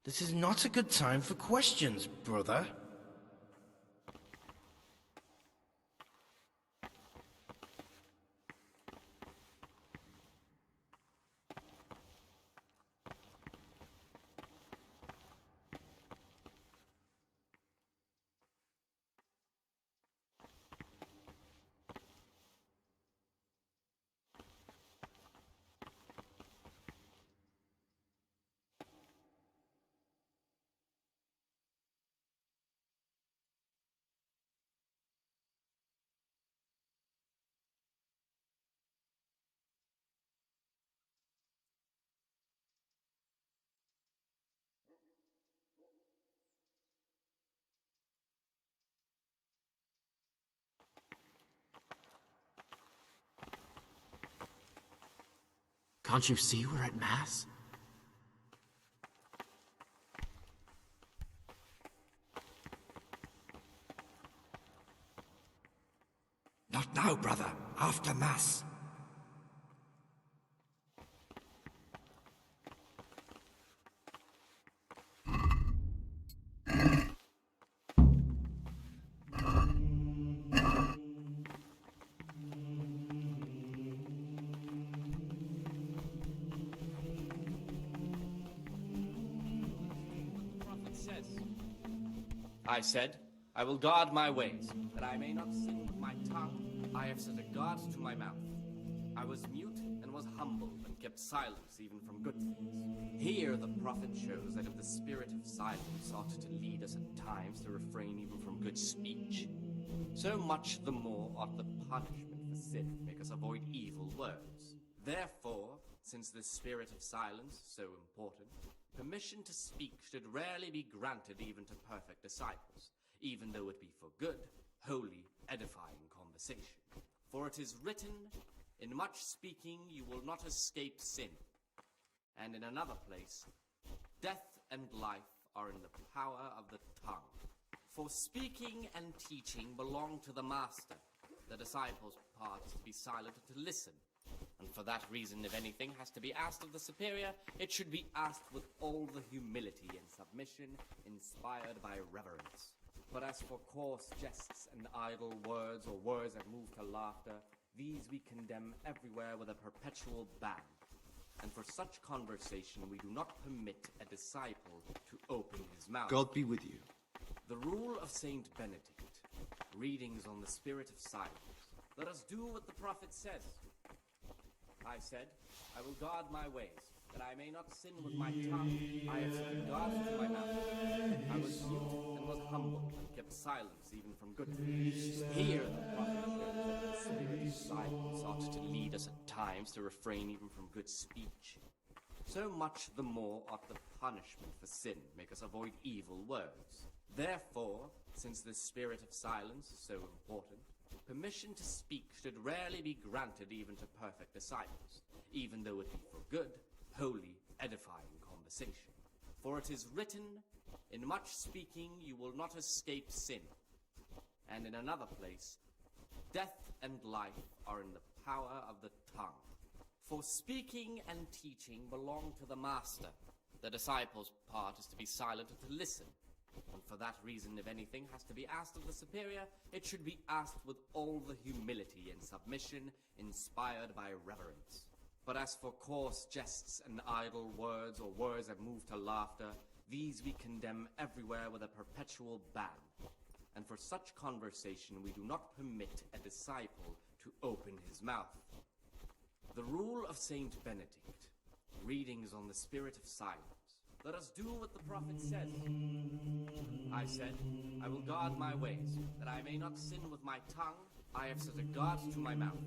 This is not a good time for questions, brother. Can't you see we're at Mass? Not now, brother. After Mass. I said, I will guard my ways, that I may not sin with my tongue. I have set a guard to my mouth. I was mute and was humble and kept silence even from good things. Here the prophet shows that if the spirit of silence ought to lead us at times to refrain even from good speech, so much the more ought the punishment for sin make us avoid evil words. Therefore, since the spirit of silence is so important, permission to speak should rarely be granted even to perfect disciples, even though it be for good, holy, edifying conversation. For it is written, in much speaking you will not escape sin. And in another place, death and life are in the power of the tongue. For speaking and teaching belong to the master. The disciples' part is to be silent and to listen, And for that reason, if anything has to be asked of the superior, it should be asked with all the humility and submission inspired by reverence. But as for coarse jests and idle words, or words that move to laughter, these we condemn everywhere with a perpetual ban. And for such conversation we do not permit a disciple to open his mouth. God be with you. The rule of Saint Benedict, readings on the spirit of silence. Let us do what the prophet says. I said, I will guard my ways, that I may not sin with my tongue. I have set God to my mouth. I was mute and was humble, and kept silence even from good things. Here the prophet shows that the spirit of silence ought to lead us at times to refrain even from good speech. So much the more ought the punishment for sin make us avoid evil words. Therefore, since the spirit of silence is so important, permission to speak should rarely be granted even to perfect disciples, even though it be for good, holy, edifying conversation. For it is written, in much speaking you will not escape sin. And in another place, death and life are in the power of the tongue. For speaking and teaching belong to the master. The disciple's part is to be silent and to listen. And for that reason, if anything has to be asked of the superior, it should be asked with all the humility and submission inspired by reverence. But as for coarse jests and idle words, or words that move to laughter, these we condemn everywhere with a perpetual ban. And for such conversation we do not permit a disciple to open his mouth. The rule of Saint Benedict, readings on the spirit of silence. Let us do what the prophet says. I said, I will guard my ways, that I may not sin with my tongue. I have set a guard to my mouth.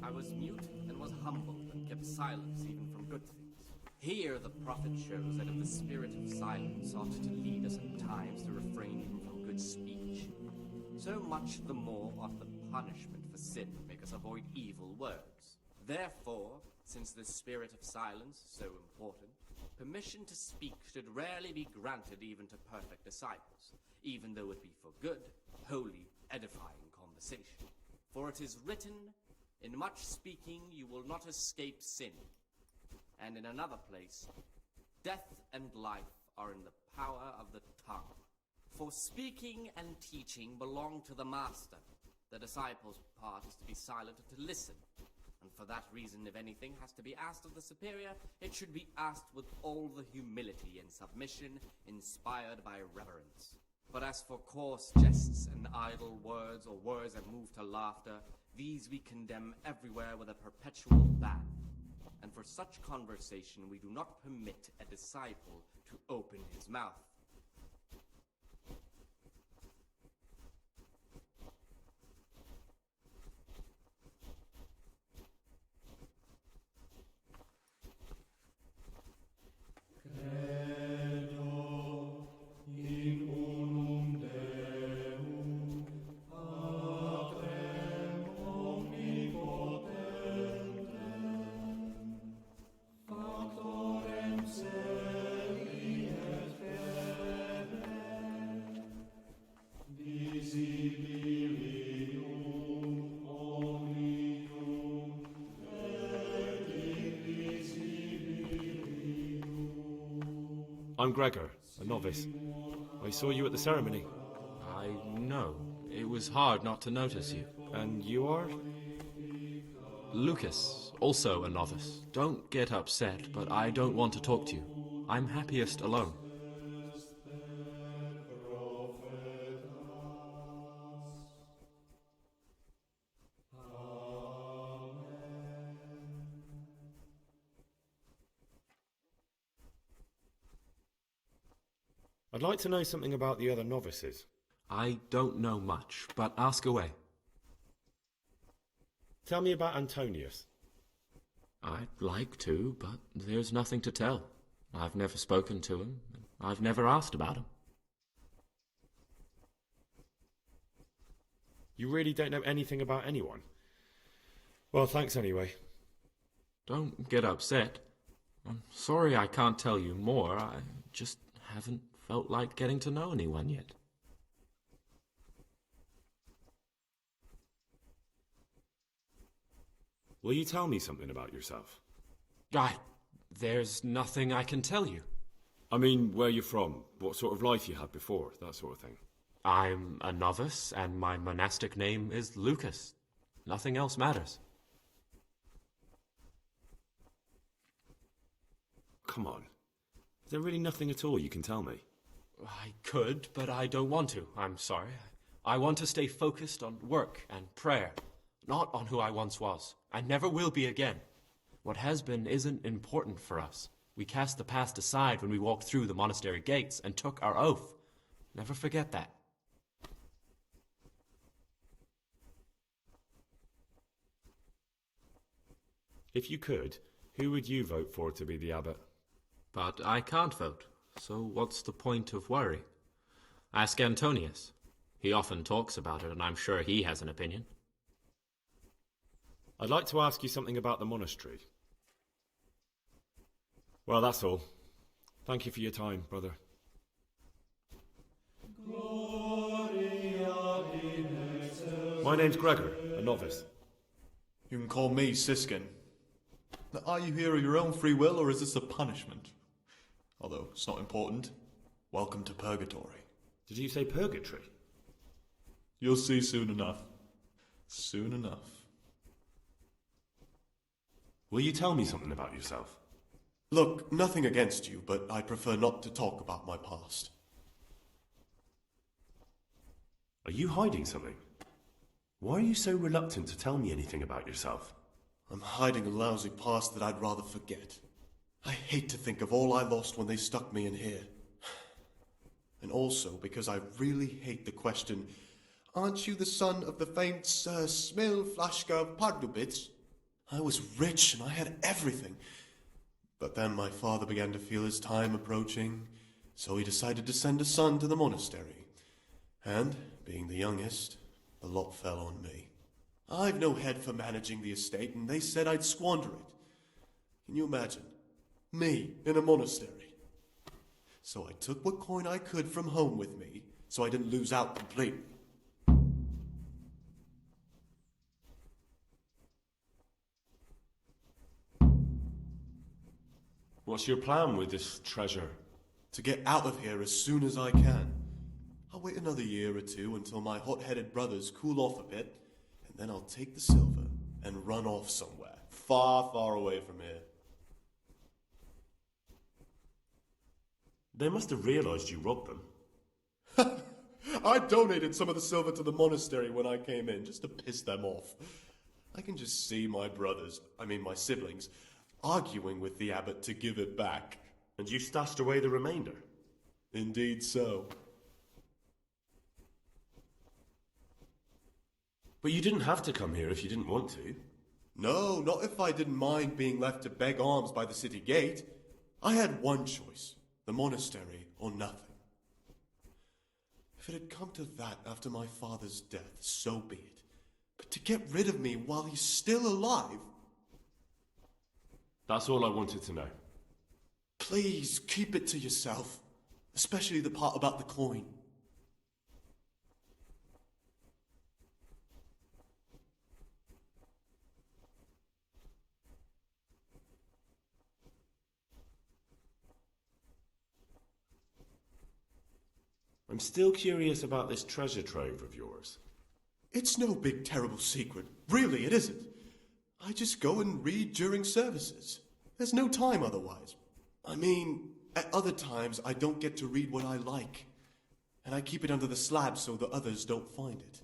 I was mute and was humble, and kept silence even from good things. Here the prophet shows that if the spirit of silence ought to lead us at times to refrain even from good speech, so much the more ought the punishment for sin make us avoid evil words. Therefore, since the spirit of silence is so important, permission to speak should rarely be granted even to perfect disciples, even though it be for good, holy, edifying conversation. For it is written, in much speaking you will not escape sin. And in another place, death and life are in the power of the tongue. For speaking and teaching belong to the master. The disciple's part is to be silent and to listen. And for that reason, if anything has to be asked of the superior, it should be asked with all the humility and submission inspired by reverence. But as for coarse jests and idle words, or words that move to laughter, these we condemn everywhere with a perpetual ban. And for such conversation we do not permit a disciple to open his mouth. I'm Gregor, a novice. I saw you at the ceremony. I know. It was hard not to notice you. And you are? Lucas, also a novice. Don't get upset, but I don't want to talk to you. I'm happiest alone. I'd like to know something about the other novices. I don't know much, but ask away. Tell me about Antonius. I'd like to, but there's nothing to tell. I've never spoken to him. I've never asked about him. You really don't know anything about anyone? Well, thanks anyway. Don't get upset. I'm sorry I can't tell you more. I just haven't felt like getting to know anyone yet. Will you tell me something about yourself? There's nothing I can tell you. I mean, where you're from, what sort of life you had before, that sort of thing. I'm a novice, and my monastic name is Lucas. Nothing else matters. Come on. Is there really nothing at all you can tell me? I could, but I don't want to. I'm sorry. I want to stay focused on work and prayer, not on who I once was. I never will be again. What has been isn't important for us. We cast the past aside when we walked through the monastery gates and took our oath. Never forget that. If you could, who would you vote for to be the abbot? But I can't vote, so what's the point of worry? Ask Antonius. He often talks about it, and I'm sure he has an opinion. I'd like to ask you something about the monastery. Well, that's all. Thank you for your time, brother. My name's Gregor, a novice. You can call me Siskin. Now, are you here of your own free will, or is this a punishment? Although it's not important. Welcome to Purgatory. Did you say purgatory? You'll see soon enough. Soon enough. Will you tell me something about yourself? Look, nothing against you, but I prefer not to talk about my past. Are you hiding something? Why are you so reluctant to tell me anything about yourself? I'm hiding a lousy past that I'd rather forget. I hate to think of all I lost when they stuck me in here. And also because I really hate the question, aren't you the son of the famed Sir Smil Flashka of Pardubitz? I was rich and I had everything. But then my father began to feel his time approaching, so he decided to send a son to the monastery. And, being the youngest, the lot fell on me. I've no head for managing the estate, and they said I'd squander it. Can you imagine? Me, in a monastery. So I took what coin I could from home with me, so I didn't lose out completely. What's your plan with this treasure? To get out of here as soon as I can. I'll wait another year or two until my hot-headed brothers cool off a bit, and then I'll take the silver and run off somewhere, far, far away from here. They must have realised you robbed them. I donated some of the silver to the monastery when I came in, just to piss them off. I can just see my my siblings, arguing with the abbot to give it back. And you stashed away the remainder? Indeed so. But you didn't have to come here if you didn't want to. No, not if I didn't mind being left to beg alms by the city gate. I had one choice, the monastery or nothing. If it had come to that after my father's death, so be it. But to get rid of me while he's still alive... That's all I wanted to know. Please, keep it to yourself. Especially the part about the coin. I'm still curious about this treasure trove of yours. It's no big terrible secret. Really, it isn't. I just go and read during services. There's no time otherwise. I mean, at other times I don't get to read what I like. And I keep it under the slab so the others don't find it.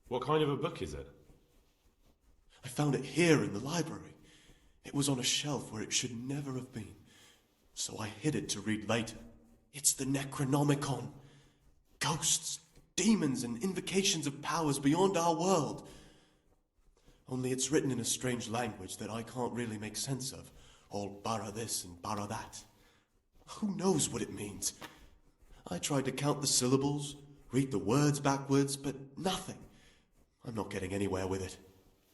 What kind of a book is it? I found it here in the library. It was on a shelf where it should never have been. So I hid it to read later. It's the Necronomicon. Ghosts, demons, and invocations of powers beyond our world. Only it's written in a strange language that I can't really make sense of. All bara this and bara that. Who knows what it means? I tried to count the syllables, read the words backwards, but nothing. I'm not getting anywhere with it.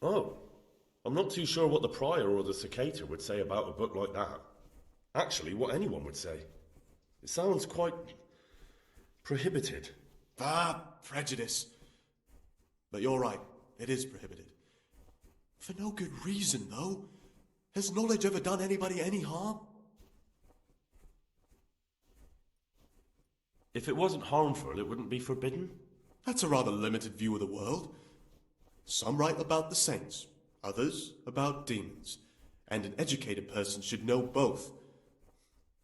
Oh, I'm not too sure what the prior or the cicada would say about a book like that. Actually, what anyone would say. It sounds quite prohibited. Prejudice. But you're right, it is prohibited. For no good reason, though. Has knowledge ever done anybody any harm? If it wasn't harmful, it wouldn't be forbidden. That's a rather limited view of the world. Some write about the saints, others about demons. And an educated person should know both.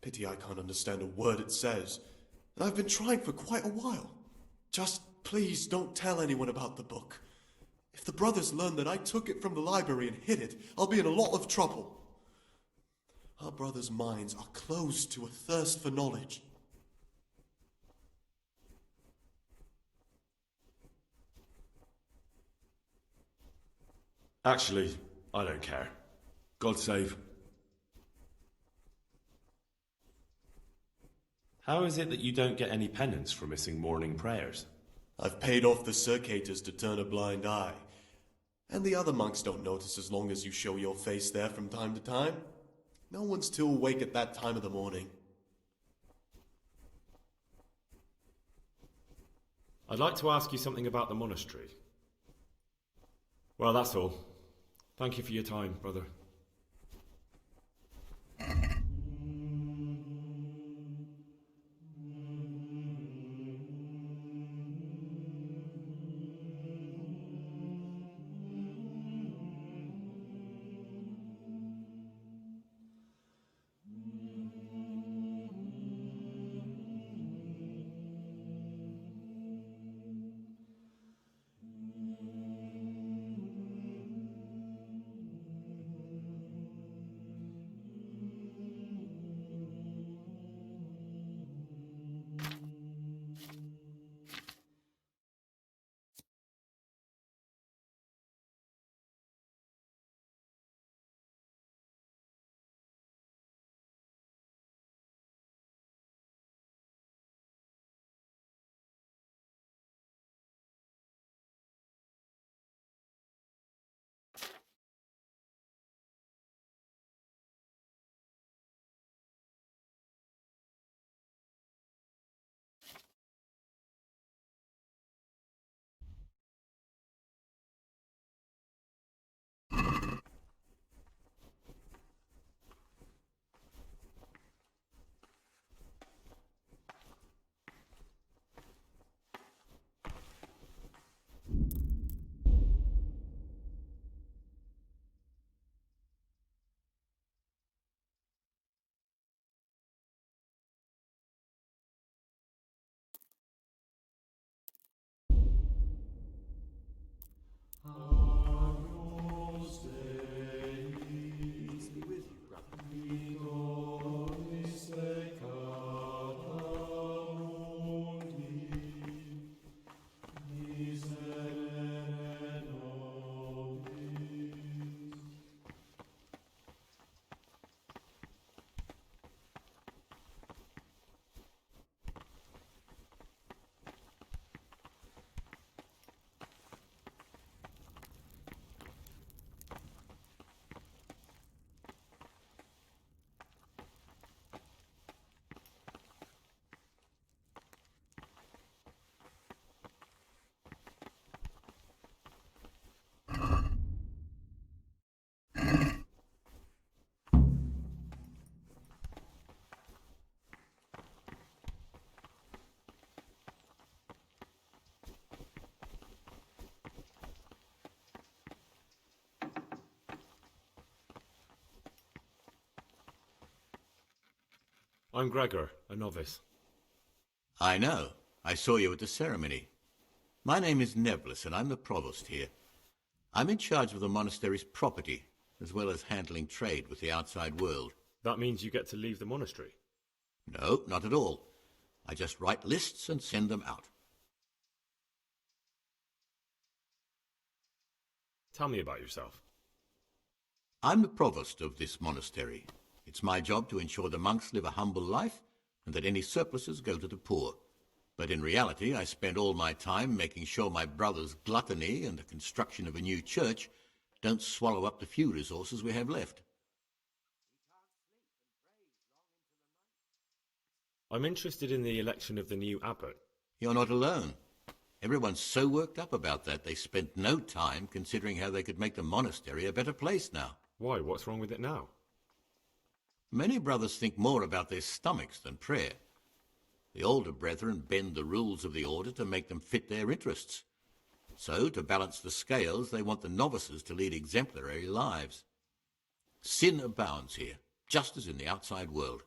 Pity I can't understand a word it says. And I've been trying for quite a while. Just please don't tell anyone about the book. If the brothers learn that I took it from the library and hid it, I'll be in a lot of trouble. Our brothers' minds are closed to a thirst for knowledge. Actually, I don't care. God save. How is it that you don't get any penance for missing morning prayers? I've paid off the circators to turn a blind eye. And the other monks don't notice as long as you show your face there from time to time. No one's too awake at that time of the morning. I'd like to ask you something about the monastery. Well, that's all. Thank you for your time, brother. I'm Gregor, a novice. I know. I saw you at the ceremony. My name is Nebulus, and I'm the provost here. I'm in charge of the monastery's property, as well as handling trade with the outside world. That means you get to leave the monastery? No, not at all. I just write lists and send them out. Tell me about yourself. I'm the provost of this monastery. It's my job to ensure the monks live a humble life and that any surpluses go to the poor. But in reality, I spend all my time making sure my brother's gluttony and the construction of a new church don't swallow up the few resources we have left. I'm interested in the election of the new abbot. You're not alone. Everyone's so worked up about that they spent no time considering how they could make the monastery a better place now. Why? What's wrong with it now? Many brothers think more about their stomachs than prayer. The older brethren bend the rules of the order to make them fit their interests. So, to balance the scales, they want the novices to lead exemplary lives. Sin abounds here, just as in the outside world.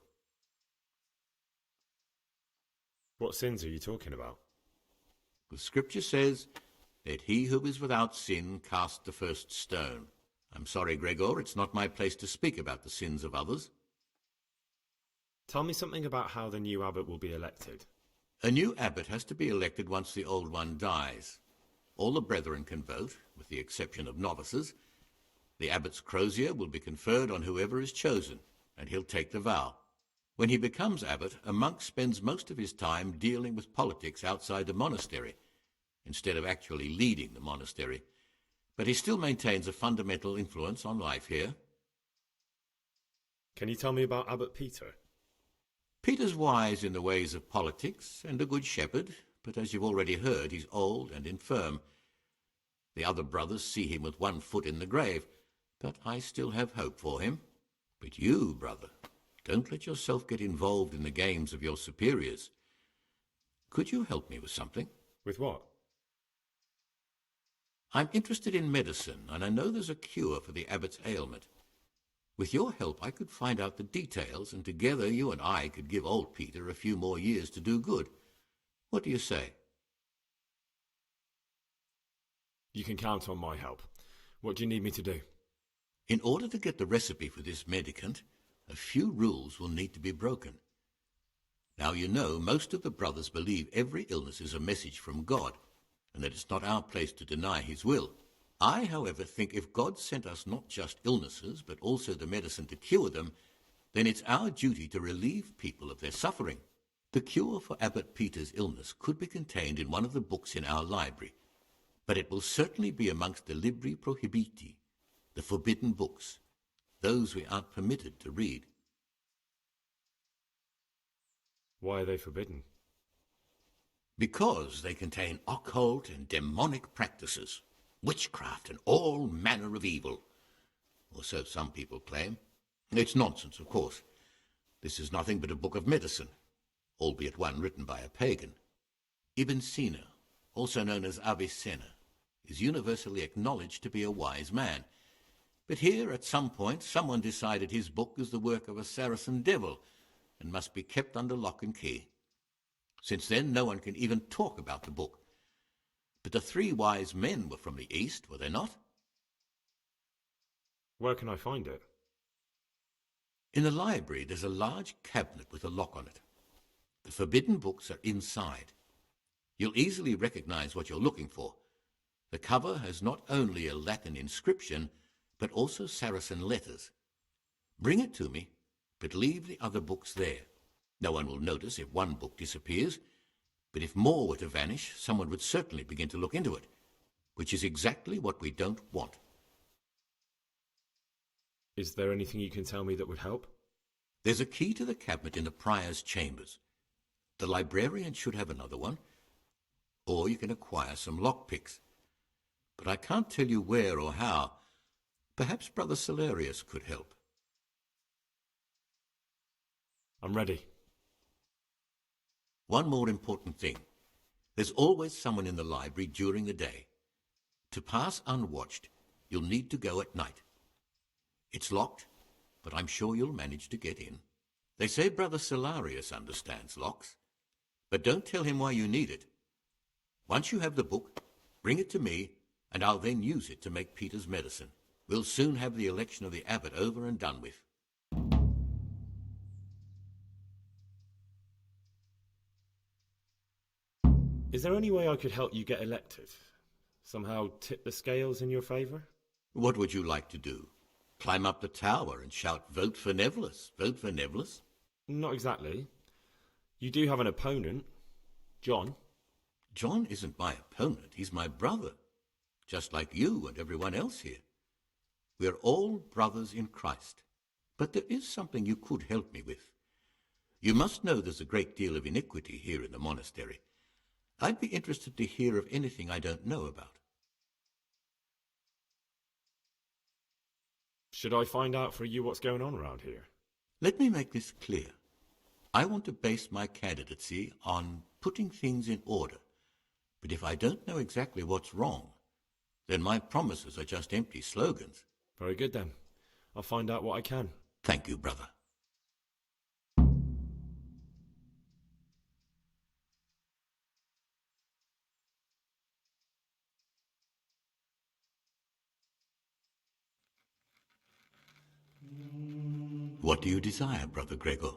What sins are you talking about? The scripture says, "Let he who is without sin cast the first stone." I'm sorry, Gregor, it's not my place to speak about the sins of others. Tell me something about how the new abbot will be elected. A new abbot has to be elected once the old one dies. All the brethren can vote, with the exception of novices. The abbot's crozier will be conferred on whoever is chosen, and he'll take the vow. When he becomes abbot, a monk spends most of his time dealing with politics outside the monastery, instead of actually leading the monastery. But he still maintains a fundamental influence on life here. Can you tell me about Abbot Peter? Peter's wise in the ways of politics and a good shepherd, but as you've already heard, he's old and infirm. The other brothers see him with one foot in the grave, but I still have hope for him. But you, brother, don't let yourself get involved in the games of your superiors. Could you help me with something? With what? I'm interested in medicine, and I know there's a cure for the abbot's ailment. With your help, I could find out the details, and together you and I could give old Peter a few more years to do good. What do you say? You can count on my help. What do you need me to do? In order to get the recipe for this medicament, a few rules will need to be broken. Now you know most of the brothers believe every illness is a message from God, and that it's not our place to deny his will. I, however, think if God sent us not just illnesses, but also the medicine to cure them, then it's our duty to relieve people of their suffering. The cure for Abbot Peter's illness could be contained in one of the books in our library, but it will certainly be amongst the libri prohibiti, the forbidden books, those we aren't permitted to read. Why are they forbidden? Because they contain occult and demonic practices, witchcraft and all manner of evil. Or so some people claim. It's nonsense, of course. This is nothing but a book of medicine, albeit one written by a pagan. Ibn Sina, also known as Avicenna, is universally acknowledged to be a wise man. But here, at some point, someone decided his book is the work of a Saracen devil and must be kept under lock and key. Since then, no one can even talk about the book. But the three wise men were from the East, were they not? Where can I find it? In the library, there's a large cabinet with a lock on it. The forbidden books are inside. You'll easily recognize what you're looking for. The cover has not only a Latin inscription, but also Saracen letters. Bring it to me, but leave the other books there. No one will notice if one book disappears, but if more were to vanish, someone would certainly begin to look into it, which is exactly what we don't want. Is there anything you can tell me that would help? There's a key to the cabinet in the prior's chambers. The librarian should have another one, or you can acquire some lockpicks. But I can't tell you where or how. Perhaps Brother Salarius could help. I'm ready. One more important thing. There's always someone in the library during the day. To pass unwatched, you'll need to go at night. It's locked, but I'm sure you'll manage to get in. They say Brother Salarius understands locks, but don't tell him why you need it. Once you have the book, bring it to me, and I'll then use it to make Peter's medicine. We'll soon have the election of the abbot over and done with. Is there any way I could help you get elected? Somehow tip the scales in your favour? What would you like to do? Climb up the tower and shout, "Vote for Nevillus, vote for Nevillus"? Not exactly. You do have an opponent, John. John isn't my opponent, he's my brother. Just like you and everyone else here. We're all brothers in Christ. But there is something you could help me with. You must know there's a great deal of iniquity here in the monastery. I'd be interested to hear of anything I don't know about. Should I find out for you what's going on around here? Let me make this clear. I want to base my candidacy on putting things in order. But if I don't know exactly what's wrong, then my promises are just empty slogans. Very good then. I'll find out what I can. Thank you, brother. What do you desire, Brother Gregor?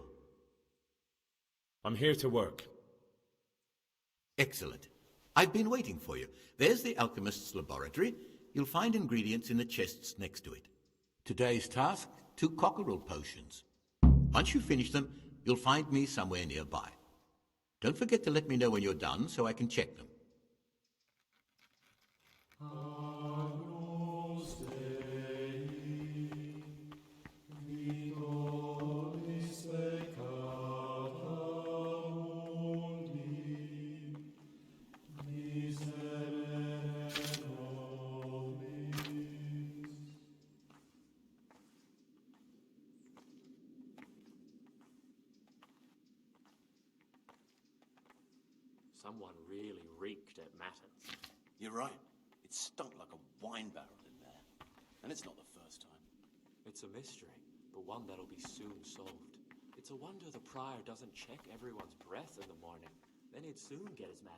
I'm here to work. Excellent. I've been waiting for you. There's the alchemist's laboratory. You'll find ingredients in the chests next to it. Today's task, 2 cockerel potions. Once you finish them, you'll find me somewhere nearby. Don't forget to let me know when you're done so I can check them. Someone really reeked at Matins. You're right. It stunk like a wine barrel in there. And it's not the first time. It's a mystery, but one that'll be soon solved. It's a wonder the prior doesn't check everyone's breath in the morning. Then he'd soon get his man.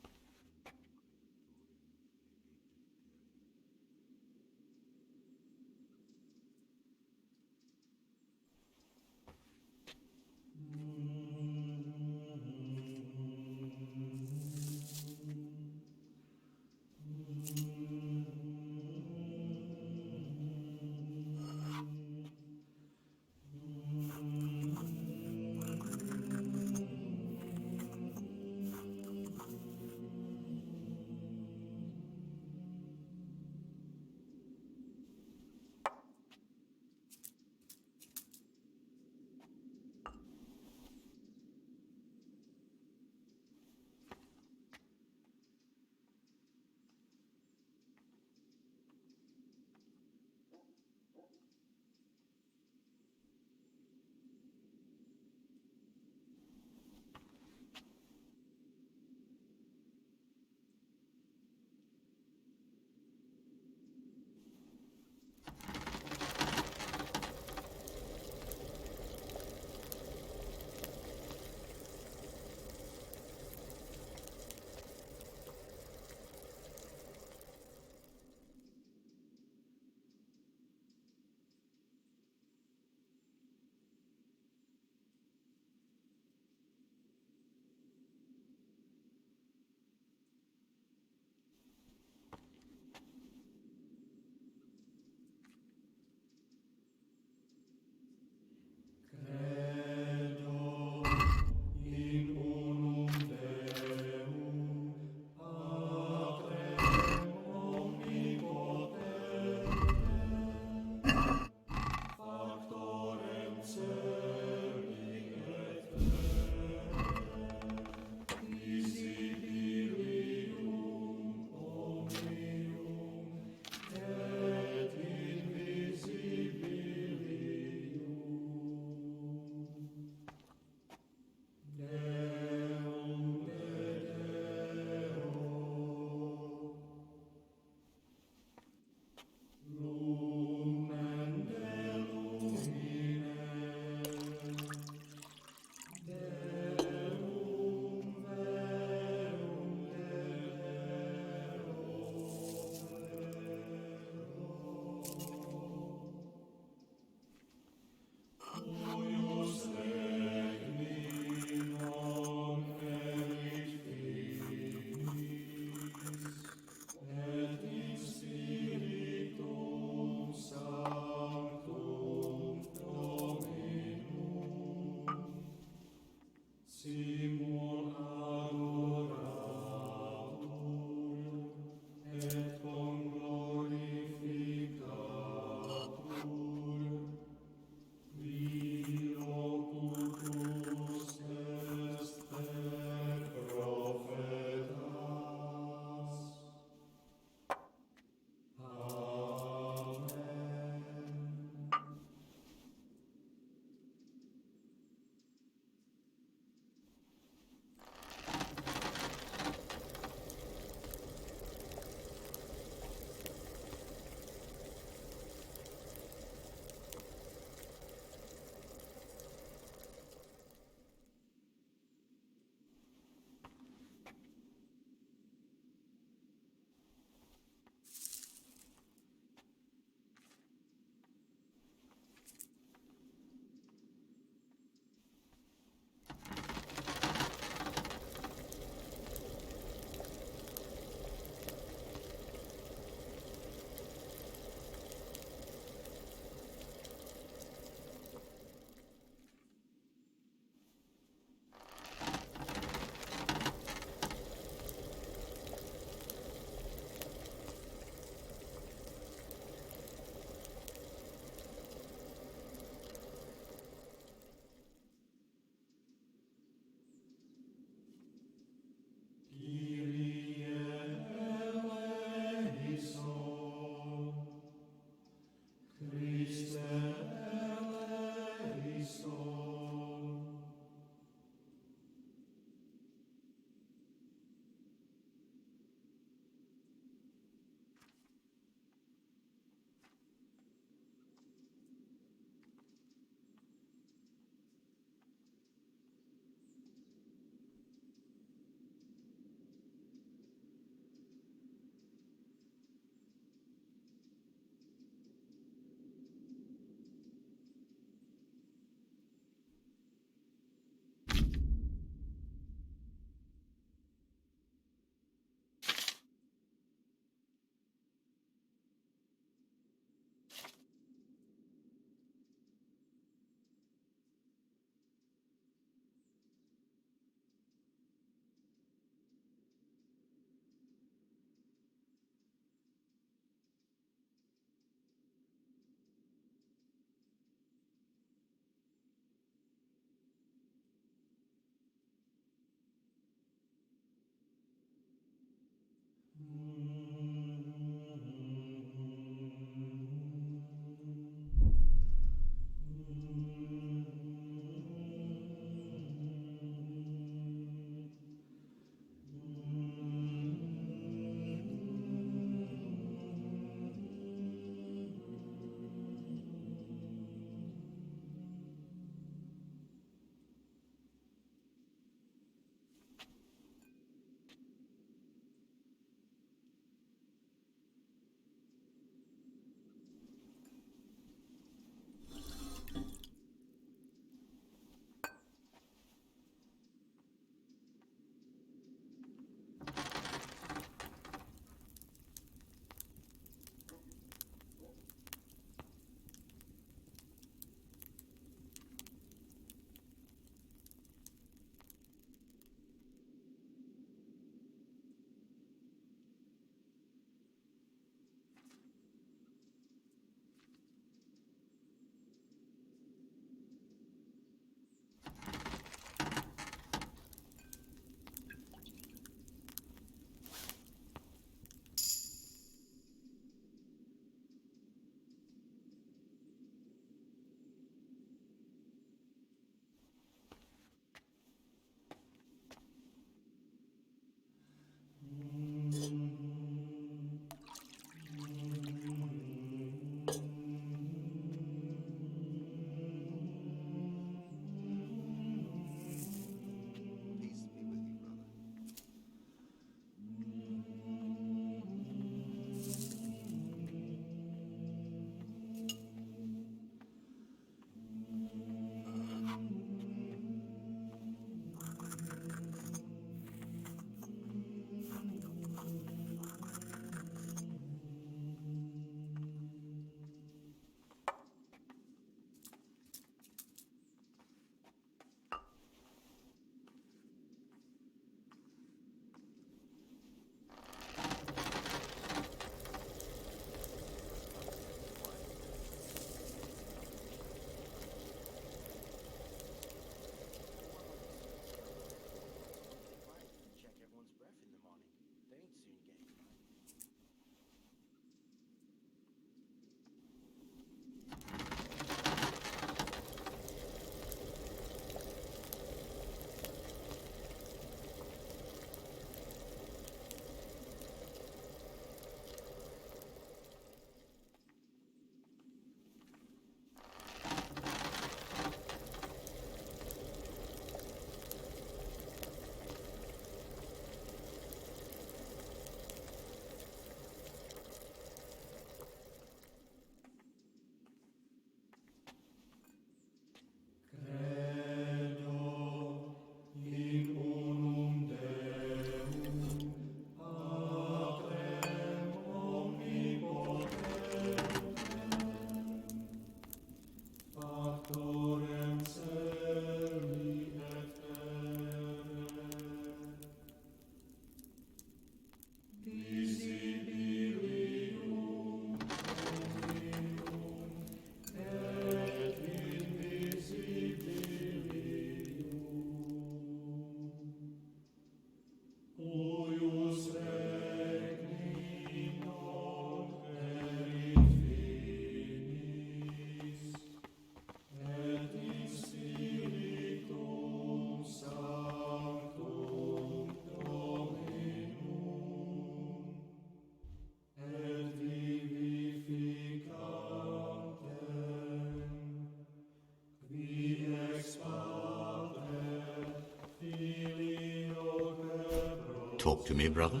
Talk to me, brother.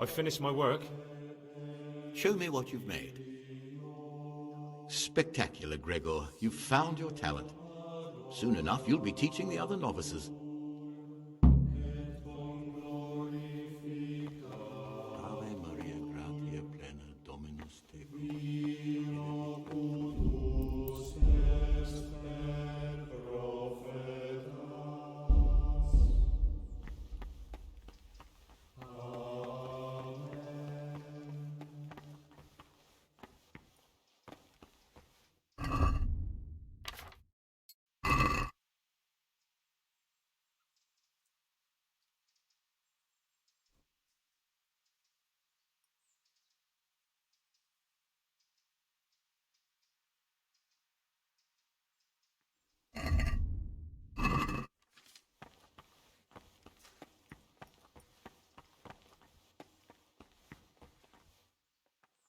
I've finished my work. Show me what you've made. Spectacular, Gregor. You've found your talent. Soon enough, you'll be teaching the other novices. Ave Maria, gratia plena, Dominus tecum.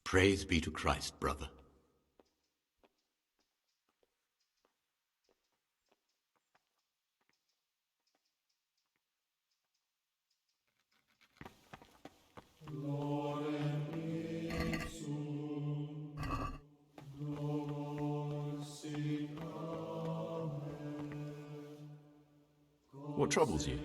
Praise be to Christ, brother. What troubles you?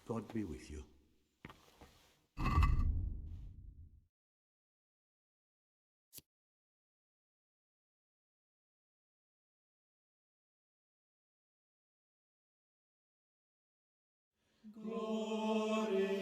God be with you. Glory